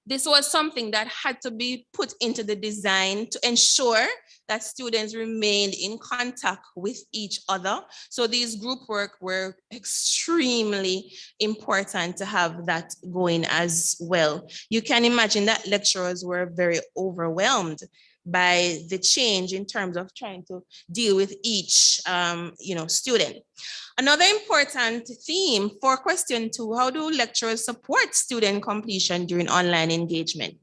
this was something that had to be put into the design to ensure that students remained in contact with each other. So these group work were extremely important to have that going as well. You can imagine that lecturers were very overwhelmed by the change in terms of trying to deal with each student. Another important theme for question 2, how do lecturers support student completion during online engagement?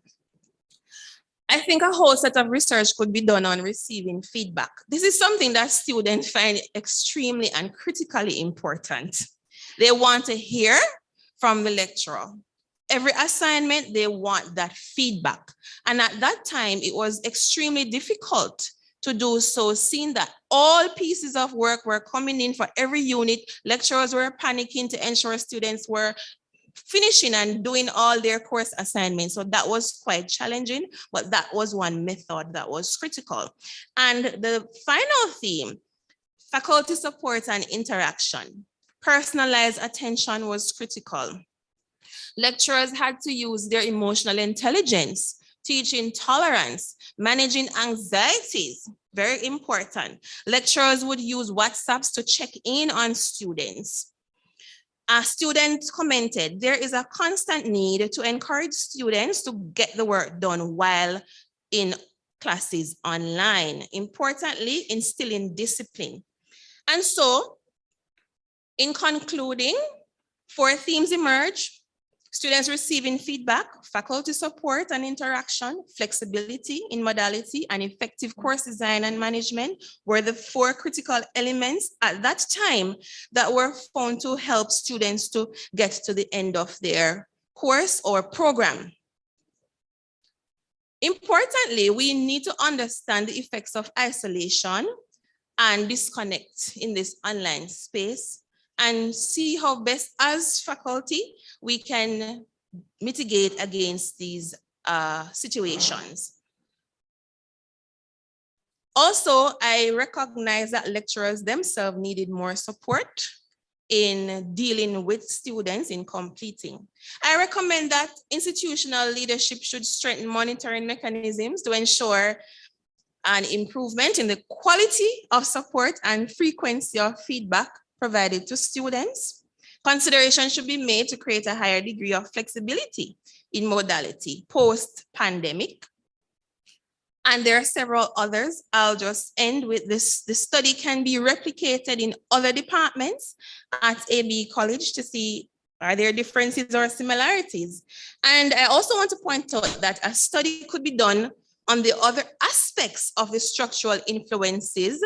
I think a whole set of research could be done on receiving feedback. This is something that students find extremely and critically important. They want to hear from the lecturer. Every assignment, they want that feedback. And at that time, it was extremely difficult to do so, seeing that all pieces of work were coming in for every unit. Lecturers were panicking to ensure students were finishing and doing all their course assignments. So that was quite challenging, but that was one method that was critical. And the final theme, faculty support and interaction. Personalized attention was critical. Lecturers had to use their emotional intelligence, teaching tolerance, managing anxieties, very important. Lecturers would use WhatsApps to check in on students. A student commented, there is a constant need to encourage students to get the work done while in classes online. Importantly, instilling discipline. And so, in concluding, 4 themes emerge: students receiving feedback, faculty support and interaction, flexibility in modality, and effective course design and management were the 4 critical elements at that time that were found to help students to get to the end of their course or program. Importantly, we need to understand the effects of isolation and disconnect in this online space. and see how best as faculty we can mitigate against these situations. Also, I recognize that lecturers themselves needed more support in dealing with students in completing. I recommend that institutional leadership should strengthen monitoring mechanisms to ensure an improvement in the quality of support and frequency of feedback provided to students. Consideration should be made to create a higher degree of flexibility in modality post-pandemic. And there are several others. I'll just end with this. The study can be replicated in other departments at AB College to see, are there differences or similarities? And I also want to point out that a study could be done on the other aspects of the structural influences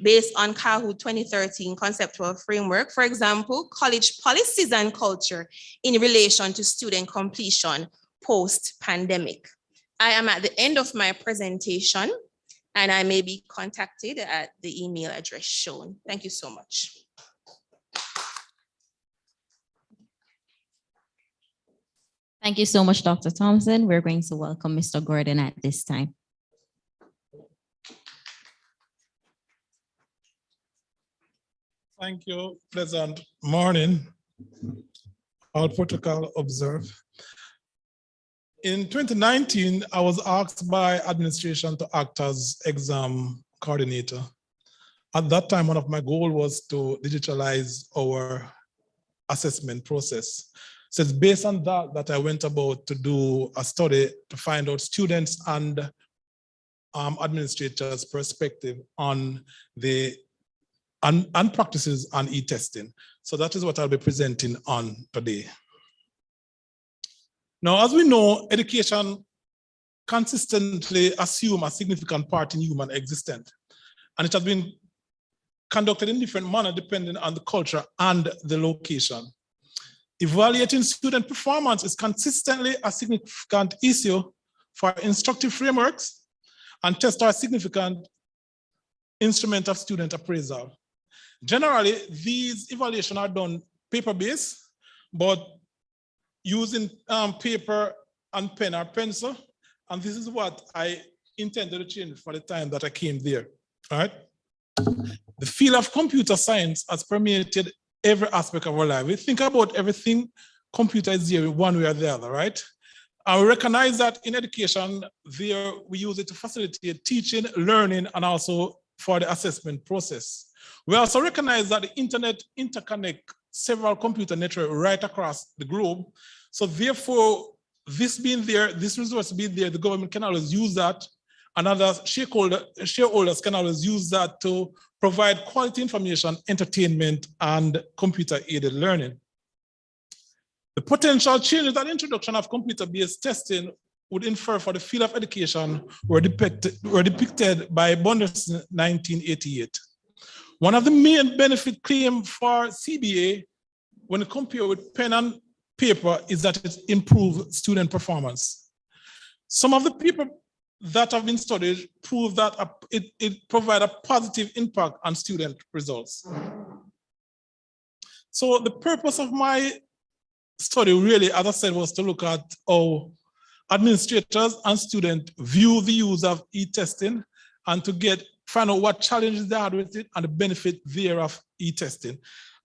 based on Kahoot 2013 conceptual framework. For example, college policies and culture in relation to student completion post-pandemic. I am at the end of my presentation and I may be contacted at the email address shown. Thank you so much. Thank you so much, Dr. Thompson. We're going to welcome Mr. Gordon at this time. Thank you. Pleasant morning. All protocol observed. In 2019, I was asked by administration to act as exam coordinator. At that time, one of my goals was to digitalize our assessment process. So it's based on that I went about to do a study to find out students and administrators' perspective on the and practices on e-testing. So that is what I'll be presenting on today. Now, as we know, education consistently assumes a significant part in human existence, and it has been conducted in different manner depending on the culture and the location. Evaluating student performance is consistently a significant issue for instructive frameworks, and tests are a significant instrument of student appraisal. Generally, these evaluations are done paper-based, but using paper and pen or pencil, and this is what I intended to change for the time that I came there, all right? The field of computer science has permeated every aspect of our life. We think about everything, computer is there one way or the other, right? And we recognize that in education, there we use it to facilitate teaching, learning, and also for the assessment process. We also recognize that the internet interconnects several computer networks right across the globe. So therefore, this being there, this resource being there, the government can always use that, and other shareholders can always use that to provide quality information, entertainment, and computer-aided learning. The potential changes that introduction of computer-based testing would infer for the field of education were depicted by Bundes in 1988. One of the main benefit claimed for CBA when compared with pen and paper is that it improves student performance. Some of the people that have been studied prove that it provides a positive impact on student results. So the purpose of my study really, as I said, was to look at how administrators and students view the use of e-testing and to find out what challenges they had with it and the benefit thereof e-testing.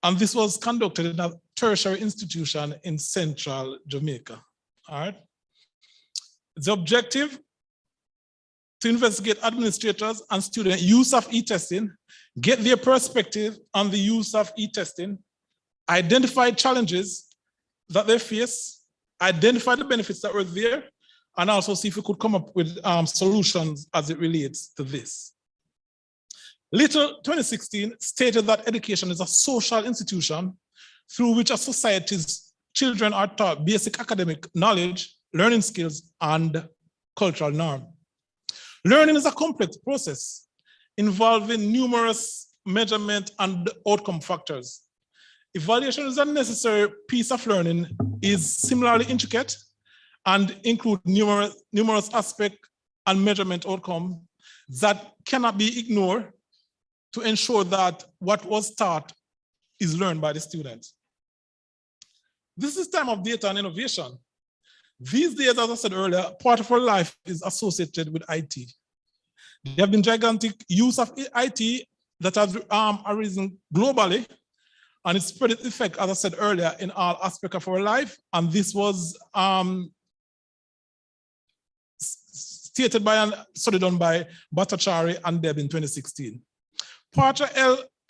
And this was conducted in a tertiary institution in central Jamaica, all right? The objective, to investigate administrators and student use of e-testing, get their perspective on the use of e-testing, identify challenges that they face, identify the benefits that were there, and also see if we could come up with solutions as it relates to this. Little 2016 stated that education is a social institution through which a society's children are taught basic academic knowledge, learning skills, and cultural norms. Learning is a complex process involving numerous measurement and outcome factors. Evaluation is a necessary piece of learning, is similarly intricate, and include numerous aspects and measurement outcomes that cannot be ignored to ensure that what was taught is learned by the students. This is time of data and innovation. These days, as I said earlier, part of our life is associated with IT. There have been gigantic use of IT that has arisen globally, and it's spread its effect, as I said earlier, in all aspects of our life. And this was stated by a study done by Bhattacharya and Deb in 2016. Parcher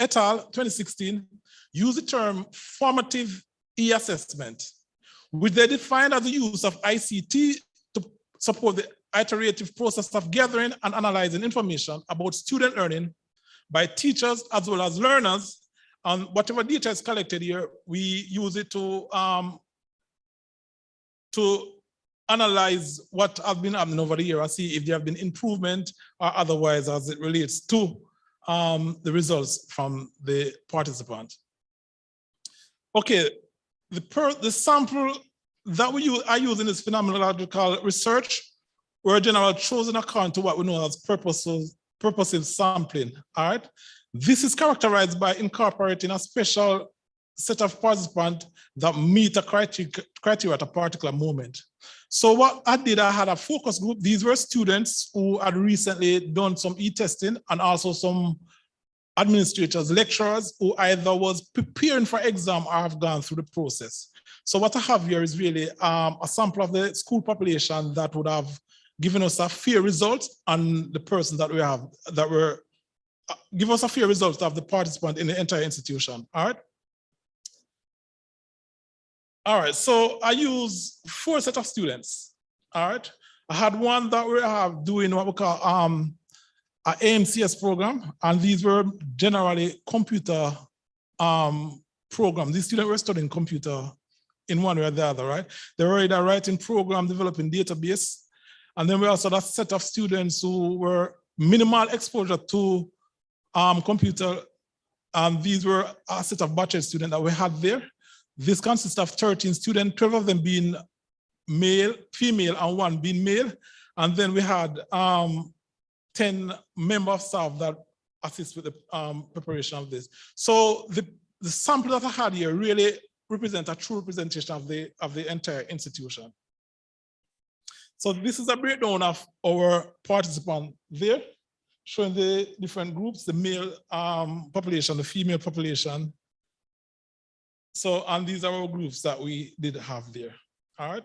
et al. 2016 used the term formative e-assessment, which they defined as the use of ICT to support the iterative process of gathering and analyzing information about student learning by teachers as well as learners. And whatever data is collected here, we use it to analyze what has been happening over the year and see if there have been improvement or otherwise as it relates to the results from the participant. Okay, the sample that we are using is phenomenological research, where general chosen account to what we know as purposive sampling, all right? This is characterized by incorporating a special set of participants that meet a criteria at a particular moment. So what I did, I had a focus group. These were students who had recently done some e-testing and also some administrators, lecturers who either was preparing for exam or have gone through the process. So what I have here is really a sample of the school population that would have given us a fair result, and the person that we have that were give us a fair result of the participant in the entire institution. All right. All right, so I use 4 sets of students. All right. I had one that we have doing what we call an AMCS program, and these were generally computer programs. These students were studying computer in one way or the other, right? They were either writing program, developing database, and then we also had a set of students who were minimal exposure to computer, and these were a set of bachelor students that we had there. This consists of 13 students, 12 of them being male, female, and 1 being male. And then we had 10 members of staff that assist with the preparation of this. So the sample that I had here really represent a true representation of the entire institution. So this is a breakdown of our participants there, showing the different groups, the male population, the female population. So, and these are our groups that we did have there, all right?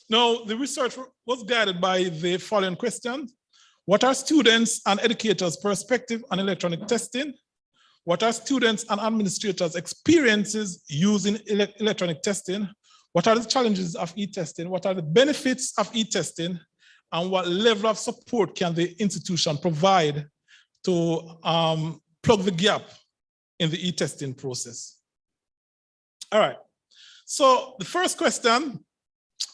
Now, the research was guided by the following questions. What are students and educators' perspective on electronic testing? What are students and administrators' experiences using electronic testing? What are the challenges of e-testing? What are the benefits of e-testing? And what level of support can the institution provide to plug the gap in the e-testing process? All right, so the first question,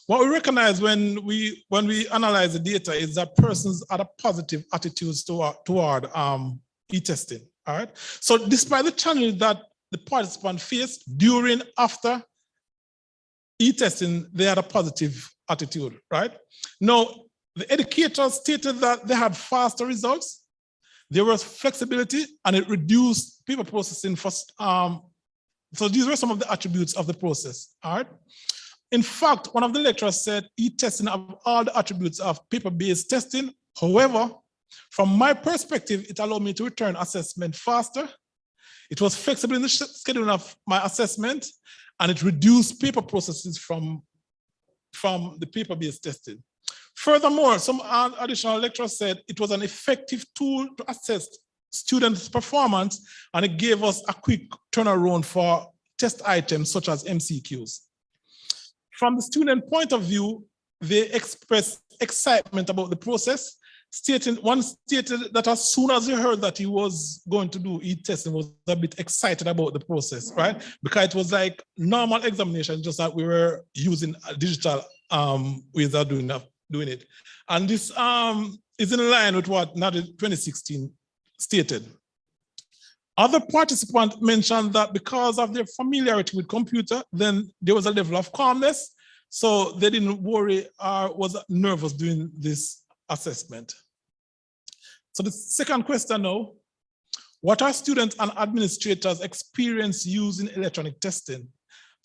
what we recognize when we analyze the data is that persons had a positive attitudes toward e-testing, all right? So despite the challenge that the participant faced during, after e-testing, they had a positive attitude, right? Now, the educators stated that they had faster results, there was flexibility, and it reduced paper processing for, so these were some of the attributes of the process, all right? In fact, one of the lecturers said e-testing have all the attributes of paper-based testing. However, from my perspective, it allowed me to return assessment faster. It was flexible in the scheduling of my assessment, and it reduced paper processes from the paper-based testing. Furthermore, some additional lecturers said it was an effective tool to assess students' performance, and it gave us a quick turnaround for test items such as MCQs. From the student point of view, they expressed excitement about the process, one stated that as soon as he heard that he was going to do e-testing, was a bit excited about the process, right? Because it was like normal examination, just that we were using digital ways of doing it. And this is in line with what NADA 2016 stated. Other participants mentioned that because of their familiarity with computer, then there was a level of calmness, so they didn't worry or was nervous doing this assessment. So the second question now, What are students and administrators' experience using electronic testing?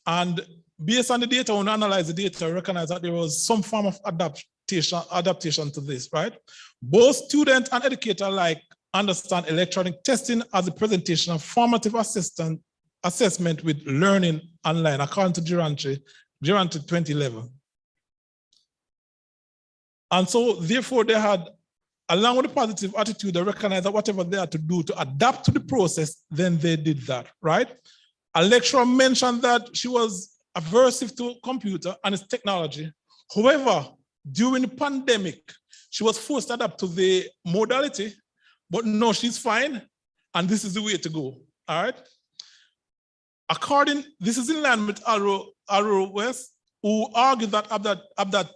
And based on the data, when we analyze the data, we recognize that there was some form of adaptation to this, right? Both students and educators alike understand electronic testing as a presentation of formative assessment with learning online, according to Gerontry 2011. And so therefore they had, along with the positive attitude, they recognized that whatever they had to do to adapt to the process, then they did that, right? A lecturer mentioned that she was aversive to computer and its technology. However, during the pandemic, she was forced to adapt to the modality, but no, she's fine, and this is the way to go, all right? This is in line with Arrow West, who argued that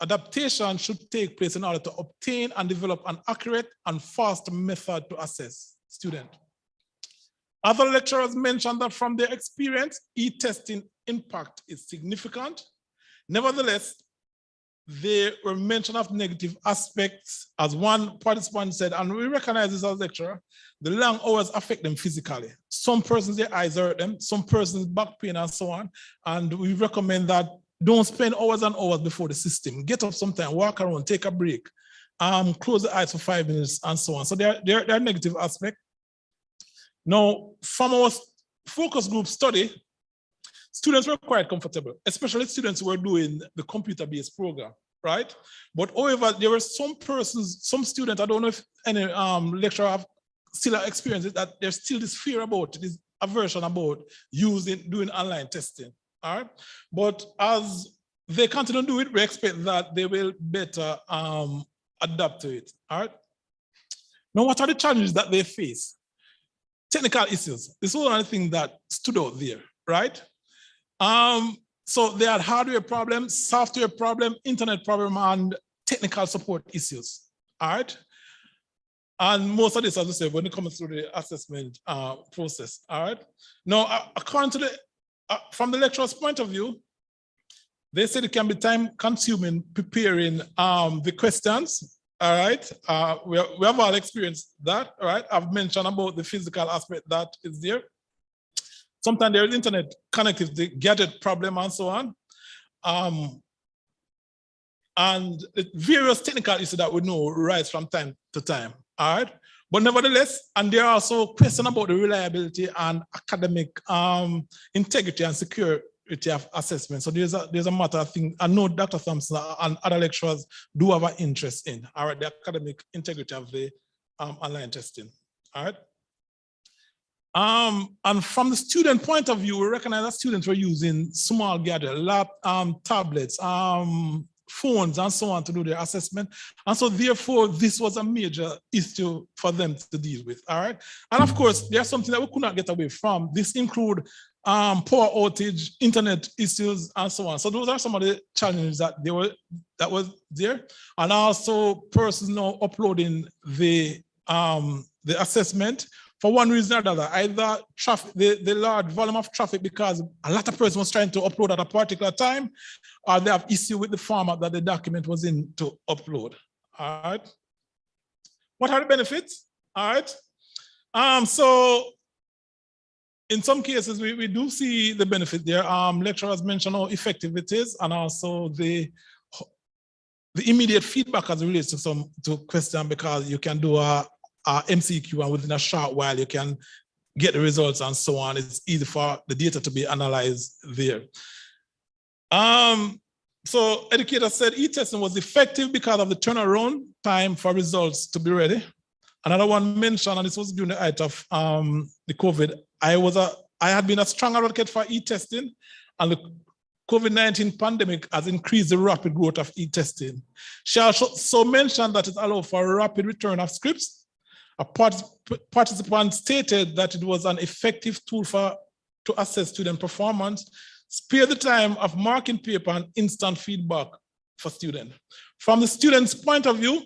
adaptation should take place in order to obtain and develop an accurate and fast method to assess students. Other lecturers mentioned that from their experience, e-testing impact is significant. Nevertheless, there were mention of negative aspects, as one participant said, and we recognize this as a lecturer, the long hours affect them physically. Some persons, their eyes hurt them, some persons back pain and so on. And we recommend that don't spend hours and hours before the system. Get up sometime, walk around, take a break, close the eyes for 5 minutes and so on. So there are negative aspects. Now, from our focus group study, students were quite comfortable, especially students who were doing the computer-based program, right? But however, there were some persons, some students, I don't know if any lecturer have still experienced it, that there's still this fear about, this aversion about doing online testing, all right? But as they continue to do it, we expect that they will better adapt to it, all right? Now, what are the challenges that they face? Technical issues. This was one of the things that stood out there, right? So they had hardware problems, software problem, internet problem, and technical support issues, all right? And most of this, as I said, when it comes through the assessment process, all right? Now, according to from the lecturer's point of view, they said it can be time consuming preparing the questions, all right? We have all experienced that, all right? I've mentioned about the physical aspect that is there. Sometimes there is internet connectivity, gadget problem and so on. And various technical issues that we know rise from time to time, all right? But nevertheless, and there are also questions about the reliability and academic integrity and security of assessment. So there's a matter of thing. I know Dr. Thompson and other lecturers do have an interest in, all right, the academic integrity of the online testing, all right? And from the student point of view, we recognize that students were using small gadgets, tablets, phones, and so on to do their assessment. And so therefore, this was a major issue for them to deal with, all right? And of course, there's something that we could not get away from. This include power outage, internet issues, and so on. So those are some of the challenges that was there. And also persons now uploading the assessment for one reason or another, either traffic, the large volume of traffic because a lot of persons was trying to upload at a particular time, or they have issue with the format that the document was in to upload, all right? What are the benefits, all right? So in some cases, we do see the benefit there. Lecturers mentioned how effective it is, and also the immediate feedback as it relates to question, because you can do a MCQ and within a short while you can get the results and so on. It's easy for the data to be analyzed there. So educators said e-testing was effective because of the turnaround time for results to be ready. Another one mentioned, and this was during the height of the COVID, I had been a strong advocate for e-testing, and the COVID-19 pandemic has increased the rapid growth of e-testing. She also mentioned that it allowed for a rapid return of scripts. A participant stated that it was an effective tool to assess student performance, spare the time of marking paper and instant feedback for students. From the student's point of view,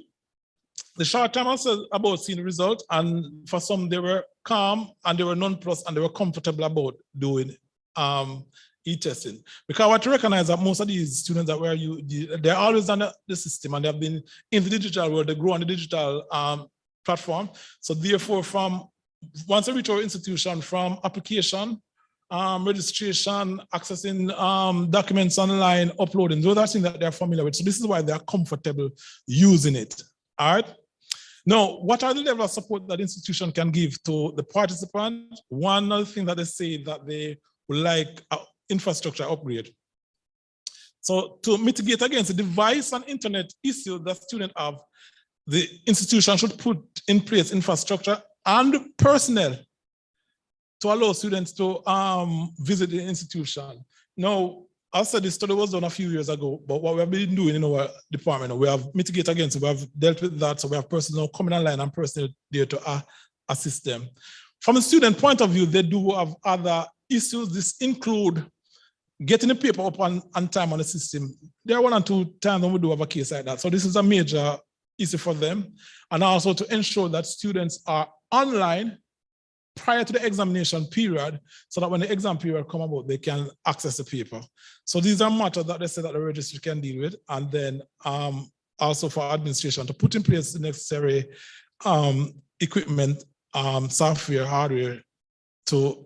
the short time also about seeing the results, and for some they were calm and they were nonplussed and they were comfortable about doing e-testing. Because what to recognize that most of these students that were they're always under the system and they have been in the digital world, they grow on the digital platform. So therefore, from once they reach our institution, from application, registration, accessing documents online, uploading, those are things that they're familiar with. So this is why they're comfortable using it. All right. Now, what are the level of support that the institution can give to the participant? One other thing that they say that they would like infrastructure upgrade. So to mitigate against the device and internet issue that students have, the institution should put in place infrastructure and personnel to allow students to visit the institution. Now, I said this study was done a few years ago, but what we have been doing in our department, we have mitigated against it, we have dealt with that, so we have personnel coming online and personnel there to assist them. From a student point of view, they do have other issues. This include getting the paper up on time on the system. There are 1 or 2 times when we do have a case like that. So this is a major issue for them. And also to ensure that students are online prior to the examination period, so that when the exam period come about, they can access the paper. So these are matters that they say that the registry can deal with. And then also for administration to put in place the necessary equipment, software, hardware to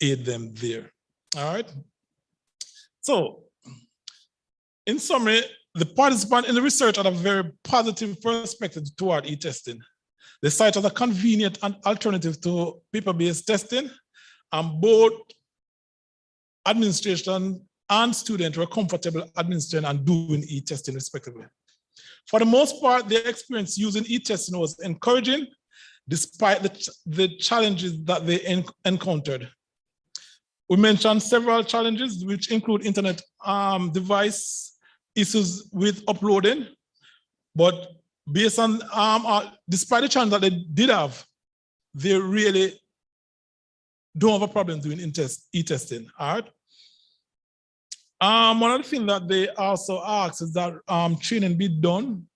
aid them there. All right. So in summary, the participant in the research had a very positive perspective toward e-testing. They cite as a convenient and alternative to paper-based testing, and both administration and students were comfortable administering and doing e-testing respectively. For the most part, their experience using e-testing was encouraging, despite the challenges that they encountered. We mentioned several challenges, which include internet device issues with uploading, but based on, despite the challenge that they did have, they really don't have a problem doing e-testing, all right? One of the things that they also asked is that training be done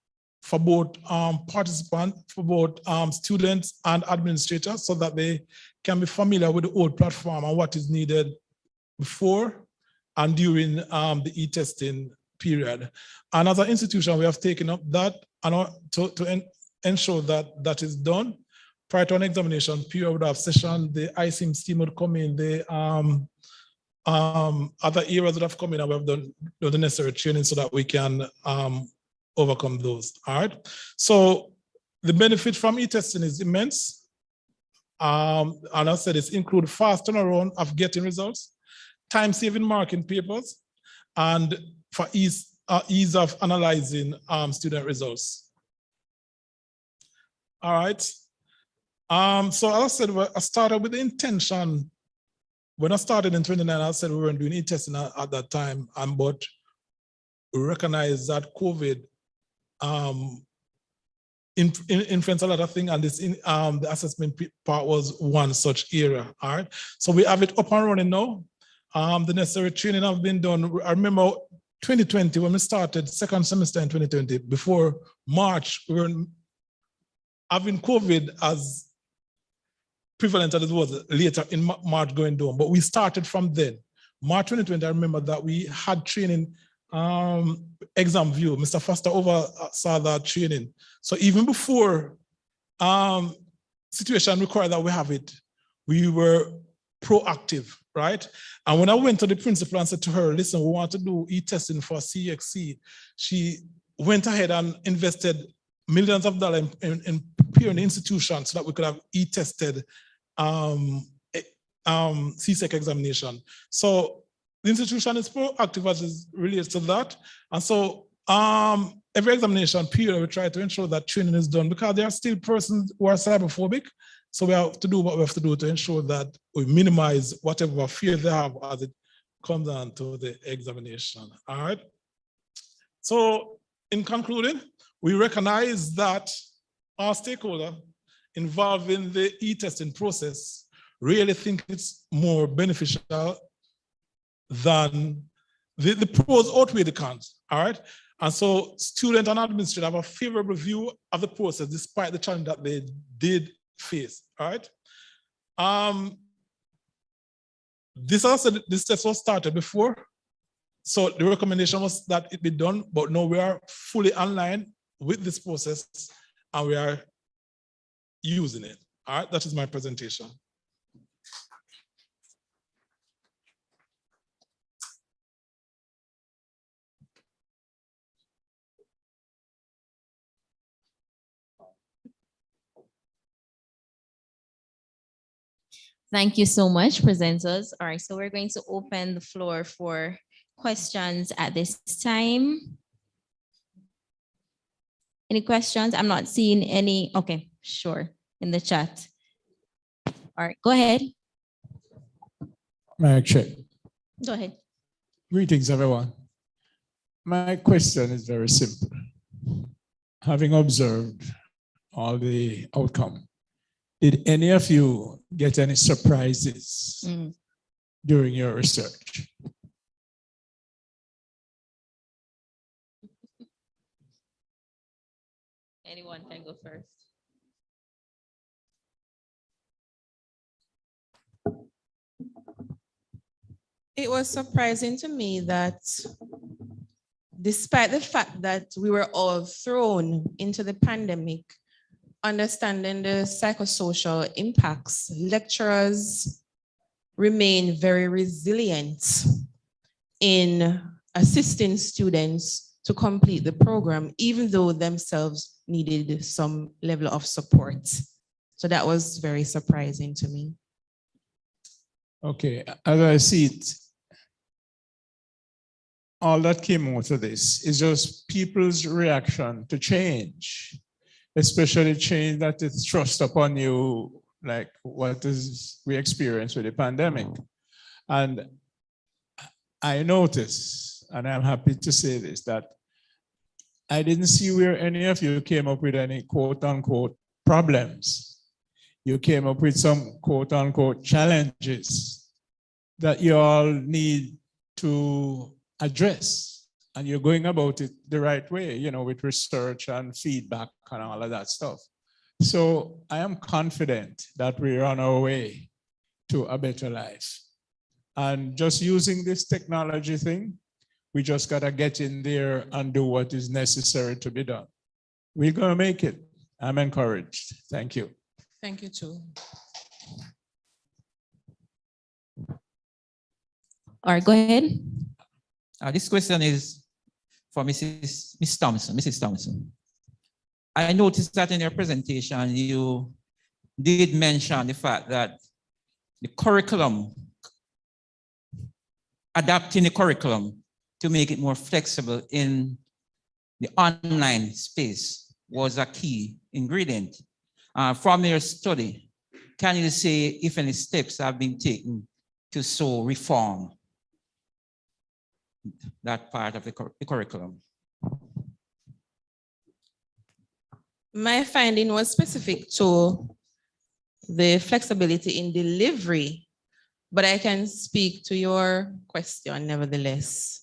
for both participants, for both students and administrators, so that they can be familiar with the old platform and what is needed before and during the e-testing period. And as an institution, we have taken up that and to ensure that that is done. Prior to an examination period, we would have session, the ICIM team would come in, the other areas that have come in, and we have done the necessary training so that we can overcome those, all right? So the benefit from e-testing is immense. And I said it's include fast turnaround of getting results, time-saving marking papers, and for ease of analyzing student results. All right. So as I said, I started with the intention. When I started in 2009, I said we weren't doing e-testing at that time, but we recognized that COVID influenced a lot of things, and this the assessment part was one such area. All right. So we have it up and running now. The necessary training have been done. I remember 2020, when we started second semester in 2020, before March, we were having COVID as prevalent as it was later in March going down, but we started from then. March 2020, I remember that we had training, exam view. Mr. Foster oversaw that training. So even before situation required that we have it, we were proactive, right? And when I went to the principal and said to her, listen, we want to do e-testing for CXC, she went ahead and invested millions of dollars in preparing the institution so that we could have e-tested CSEC examination. So the institution is proactive as it relates to that. And so every examination period, we try to ensure that training is done, because there are still persons who are cyberphobic. So we have to do what we have to do to ensure that we minimize whatever fear they have as it comes down to the examination. All right. So in concluding, we recognize that our stakeholder involved in the e-testing process really think it's more beneficial than the pros outweigh the cons, all right? And so student and administrator have a favorable view of the process despite the challenge that they did face, all right? This test was started before, so the recommendation was that it be done, but now we are fully online with this process, and we are using it. All right, that is my presentation. Thank you so much, presenters. All right, so we're going to open the floor for questions at this time. Any questions? I'm not seeing any. Okay, sure, in the chat. All right, go ahead. Mic check. Go ahead. Greetings, everyone. My question is very simple. Having observed all the outcome, did any of you get any surprises during your research? Anyone can go first. It was surprising to me that despite the fact that we were all thrown into the pandemic, understanding the psychosocial impacts, lecturers remain very resilient in assisting students to complete the program, even though themselves needed some level of support. So that was very surprising to me. Okay, as I see it, all that came out of this is just people's reaction to change, especially change that is thrust upon you, like what is we experience with the pandemic. And I noticed, and I'm happy to say this, that I didn't see where any of you came up with any quote unquote problems. You came up with some quote unquote challenges that you all need to address, and you're going about it the right way, you know, with research and feedback and all of that stuff. So I am confident that we're on our way to a better life. And just using this technology thing, we just gotta get in there and do what is necessary to be done. We're gonna make it. I'm encouraged. Thank you. Thank you too. All right, go ahead. This question is for Mrs. Thompson. I noticed that in your presentation, you did mention the fact that the curriculum, adapting the curriculum to make it more flexible in the online space was a key ingredient. From your study, can you say if any steps have been taken to so reform that part of the curriculum? My finding was specific to the flexibility in delivery, but I can speak to your question nevertheless.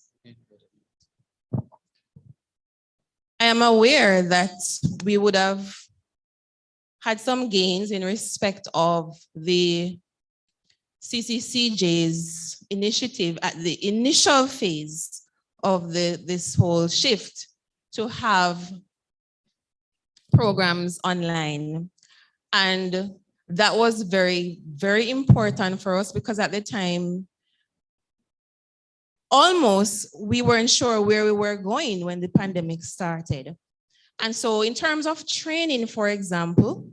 I am aware that we would have had some gains in respect of the CCCJ's initiative at the initial phase of this whole shift to have programs online. And that was very, very important for us because at the time, almost we weren't sure where we were going when the pandemic started. And so in terms of training, for example,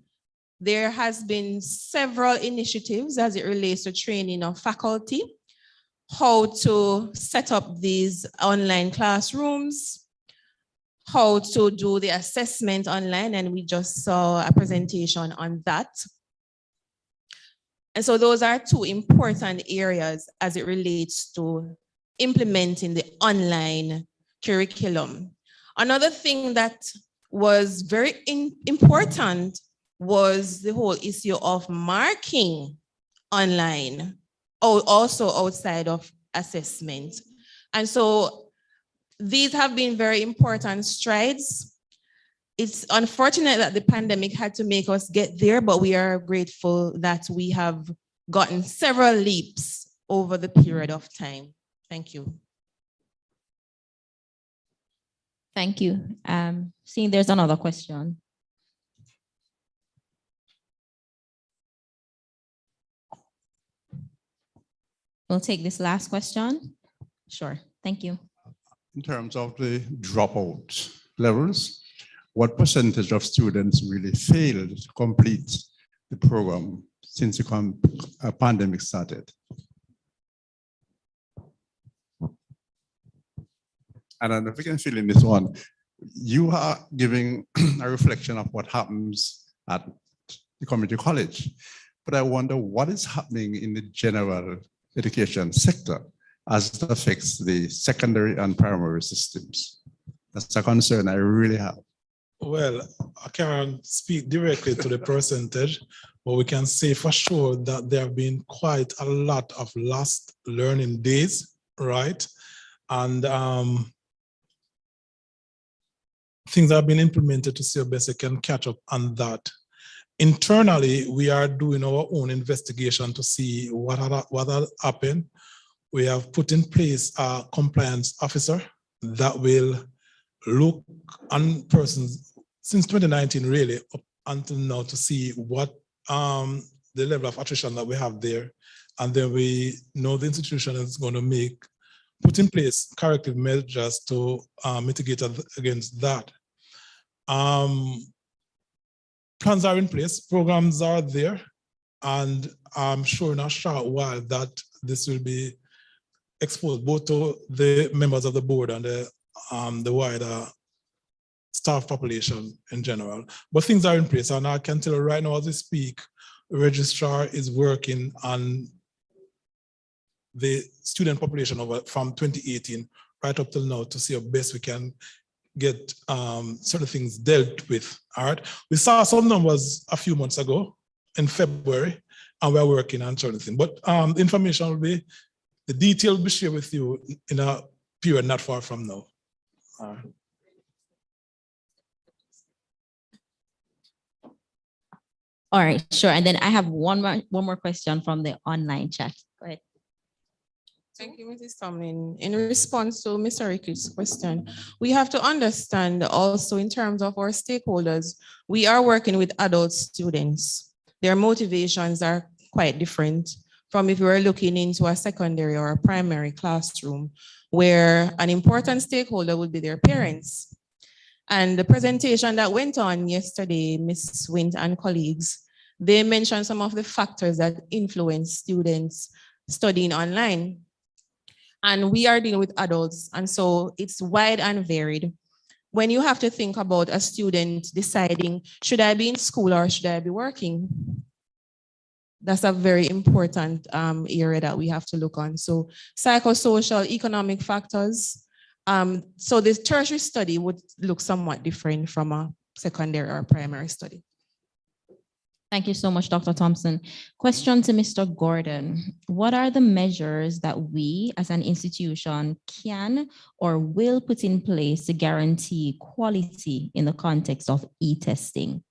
there has been several initiatives as it relates to training of faculty, how to set up these online classrooms, how to do the assessment online, and we just saw a presentation on that. And so those are two important areas as it relates to implementing the online curriculum. Another thing that was very important was the whole issue of marking online, also outside of assessment. And so these have been very important strides. It's unfortunate that the pandemic had to make us get there, but we are grateful that we have gotten several leaps over the period of time. Thank you. Thank you. Seeing there's another question. We'll take this last question. Sure, thank you. In terms of the dropout levels, what percentage of students really failed to complete the program since the pandemic started? And I don't know if we can fill in this one. You are giving a reflection of what happens at the community college, but I wonder what is happening in the general education sector as it affects the secondary and primary systems. That's a concern I really have. Well, I can't speak directly to the percentage, but we can say for sure that there have been quite a lot of lost learning days, right? And things have been implemented to see how best they can catch up on that. Internally, we are doing our own investigation to see what had happened. We have put in place a compliance officer that will look on persons since 2019, really, up until now, to see what the level of attrition that we have there. And then we know the institution is going to put in place corrective measures to mitigate against that. Plans are in place, programs are there, and I'm sure in a short while that this will be exposed both to the members of the board and the wider staff population in general. But things are in place, and I can tell you right now as we speak, the registrar is working on the student population from 2018 right up till now to see how best we can get certain things dealt with. All right. We saw some numbers a few months ago in February, and we're working on certain things. But the information will be, the detail will be shared with you in a period not far from now. All right. All right, sure. And then I have one more question from the online chat. Go ahead. Thank you, Mrs. Tomlin. In response to Mr. Rickett's question, we have to understand also in terms of our stakeholders, we are working with adult students. Their motivations are quite different from if we were looking into a secondary or a primary classroom, where an important stakeholder would be their parents. And the presentation that went on yesterday, Ms. Wint and colleagues, they mentioned some of the factors that influence students studying online. And we are dealing with adults, and so it's wide and varied. When you have to think about a student deciding, should I be in school or should I be working? That's a very important area that we have to look on. So psychosocial, economic factors. So the tertiary study would look somewhat different from a secondary or primary study. Thank you so much, Dr. Thompson. Question to Mr. Gordon. What are the measures that we as an institution can or will put in place to guarantee quality in the context of e-testing?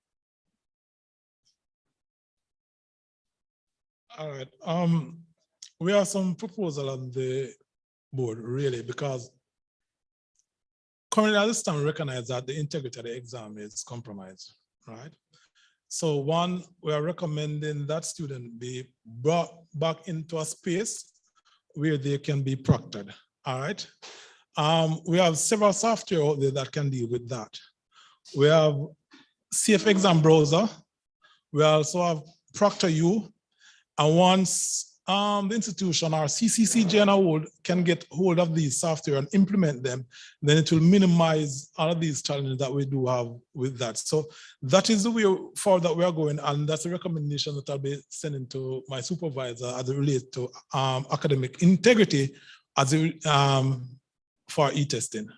All right. We have some proposal on the board, really, because currently at this time we recognize that the integrity of the exam is compromised, right? So one, we are recommending that student be brought back into a space where they can be proctored, all right? We have several software out there that can deal with that. We have Safe Exam Browser. We also have ProctorU. And once the institution or CCCJ and hold can get hold of these software and implement them, then it will minimize all of these challenges that we do have with that. So that is the way forward that we are going, and that's a recommendation that I'll be sending to my supervisor as it relates to academic integrity as it, for e-testing.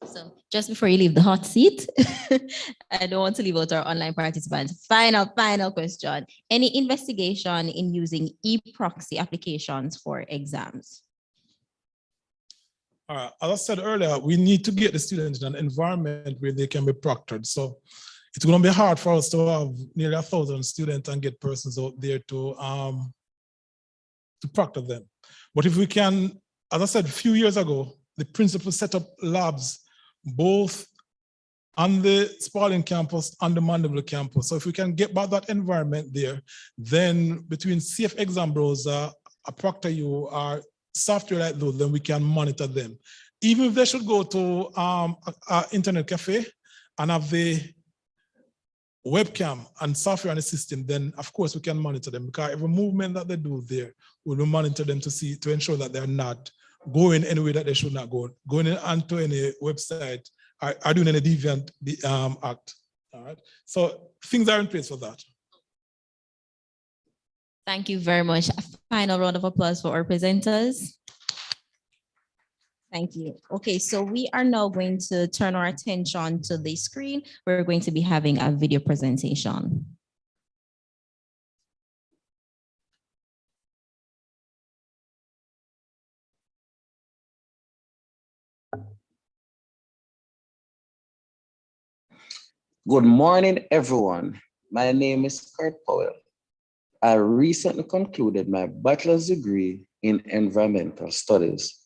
So just before you leave the hot seat, I don't want to leave out our online participants. Final question. Any investigation in using e-proxy applications for exams? As I said earlier, we need to get the students in an environment where they can be proctored. So it's going to be hard for us to have nearly 1,000 students and get persons out there to proctor them. But if we can, as I said a few years ago, the principal set up labs both on the Spalding campus, on the Mandeville campus. So if we can get back that environment there, then between Safe Exam Browser, a ProctorU, or software like those, then we can monitor them. Even if they should go to an internet cafe and have the webcam and software on the system, then of course we can monitor them, because every movement that they do there, we will monitor them to ensure that they're not going anywhere that they should not go, going onto any website, are doing any deviant act. All right. So things are in place for that. Thank you very much. A final round of applause for our presenters. Thank you. Okay, so we are now going to turn our attention to the screen. We're going to be having a video presentation. Good morning, everyone. My name is Kurt Powell. I recently concluded my bachelor's degree in environmental studies.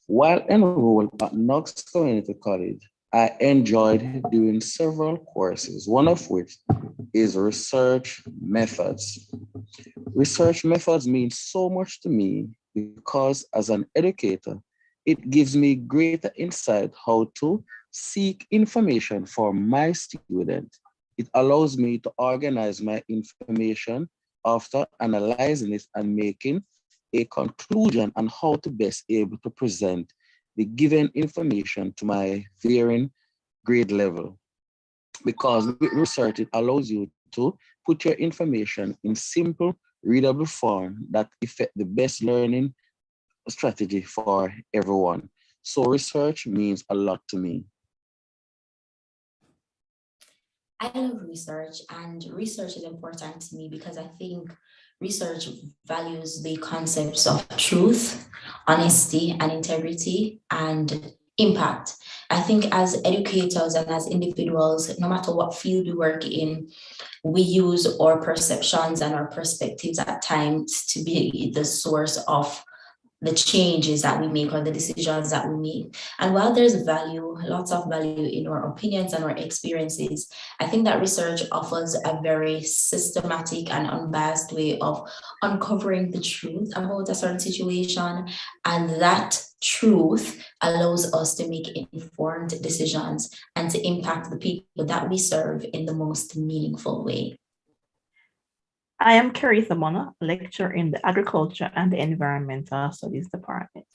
While enrolled at Knox Community College, I enjoyed doing several courses, one of which is research methods. Research methods mean so much to me because as an educator, it gives me greater insight how to seek information for my student. It allows me to organize my information after analyzing it and making a conclusion on how to best able to present the given information to my varying grade level. Because with research, it allows you to put your information in simple, readable form that affect the best learning strategy for everyone. So research means a lot to me. I love research, and research is important to me because I think research values the concepts of truth, honesty, and integrity, and impact. I think as educators and as individuals, no matter what field we work in, we use our perceptions and our perspectives at times to be the source of the changes that we make or the decisions that we make. And while there's value, lots of value in our opinions and our experiences, I think that research offers a very systematic and unbiased way of uncovering the truth about a certain situation. And that truth allows us to make informed decisions and to impact the people that we serve in the most meaningful way. I am Caritha Mona, lecturer in the Agriculture and the Environmental Studies Department.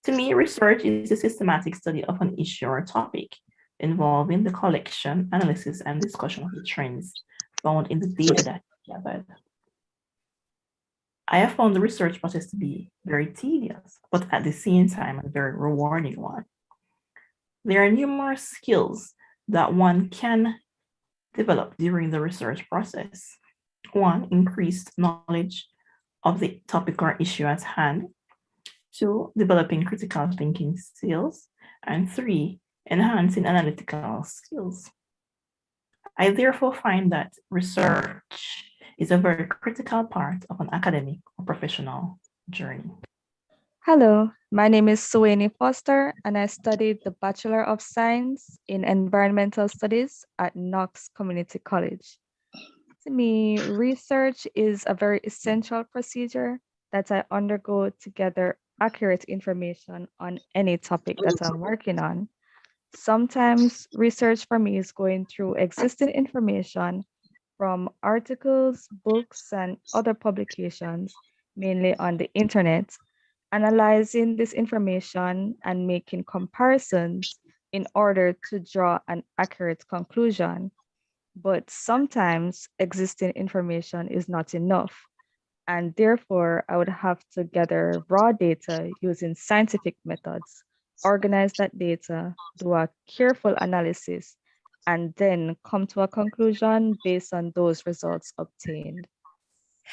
To me, research is a systematic study of an issue or topic involving the collection, analysis, and discussion of the trends found in the data that is gathered. I have found the research process to be very tedious, but at the same time, a very rewarding one. There are numerous skills that one can develop during the research process. 1, increased knowledge of the topic or issue at hand. 2, developing critical thinking skills. And 3, enhancing analytical skills. I therefore find that research is a very critical part of an academic or professional journey. Hello, my name is Suweni Foster, and I studied the Bachelor of Science in Environmental Studies at Knox Community College. To me, research is a very essential procedure that I undergo to gather accurate information on any topic that I'm working on. Sometimes research for me is going through existing information from articles, books, and other publications, mainly on the internet, analyzing this information and making comparisons in order to draw an accurate conclusion. But sometimes existing information is not enough, and therefore I would have to gather raw data using scientific methods, organize that data, do a careful analysis, and then come to a conclusion based on those results obtained.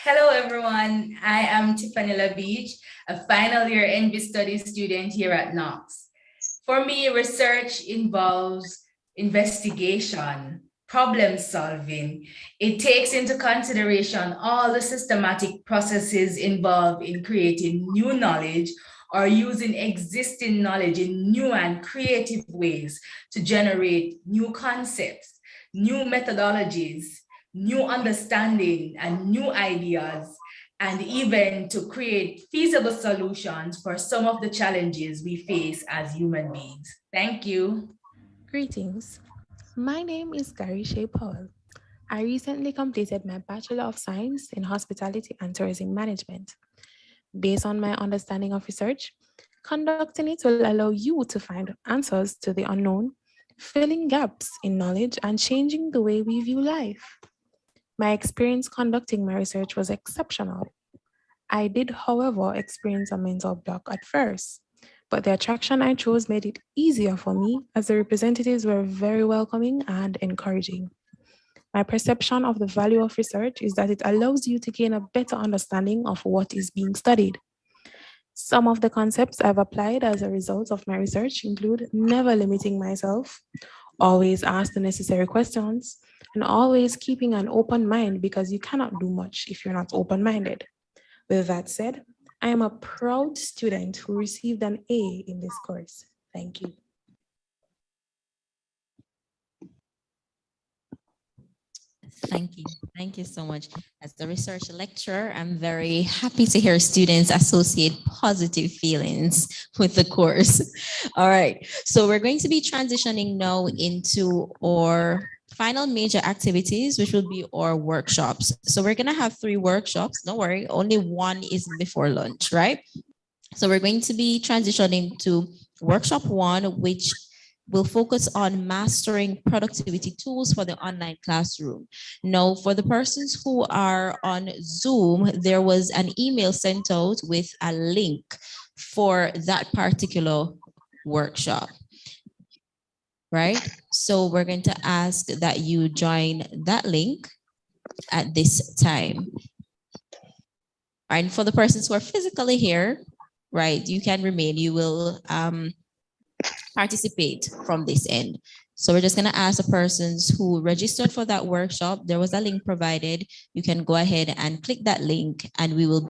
Hello, everyone. I am Tiffany LaBeach, a final year NB Studies student here at Knox. For me, research involves investigation, problem solving. It takes into consideration all the systematic processes involved in creating new knowledge or using existing knowledge in new and creative ways to generate new concepts, new methodologies, new understanding, and new ideas, and even to create feasible solutions for some of the challenges we face as human beings. Thank you. Greetings. My name is Gary Shea Powell. I recently completed my Bachelor of Science in Hospitality and Tourism Management. Based on my understanding of research, conducting it will allow you to find answers to the unknown, filling gaps in knowledge, and changing the way we view life. My experience conducting my research was exceptional. I did, however, experience a mental block at first, but the attraction I chose made it easier for me as the representatives were very welcoming and encouraging. My perception of the value of research is that it allows you to gain a better understanding of what is being studied. Some of the concepts I've applied as a result of my research include never limiting myself, always ask the necessary questions, and always keeping an open mind because you cannot do much if you're not open-minded. With that said, I am a proud student who received an A in this course. Thank you. Thank you. Thank you so much. As the research lecturer, I'm very happy to hear students associate positive feelings with the course. All right. So we're going to be transitioning now into our final major activities, which will be our workshops. So we're going to have 3 workshops. Don't worry, only one is before lunch, right? So we're going to be transitioning to workshop 1, which will focus on mastering productivity tools for the online classroom. Now, for the persons who are on Zoom, there was an email sent out with a link for that particular workshop, right? So we're going to ask that you join that link at this time. And for the persons who are physically here, right, you can remain, you will participate from this end. So we're just going to ask the persons who registered for that workshop. There was a link provided. You can go ahead and click that link and we will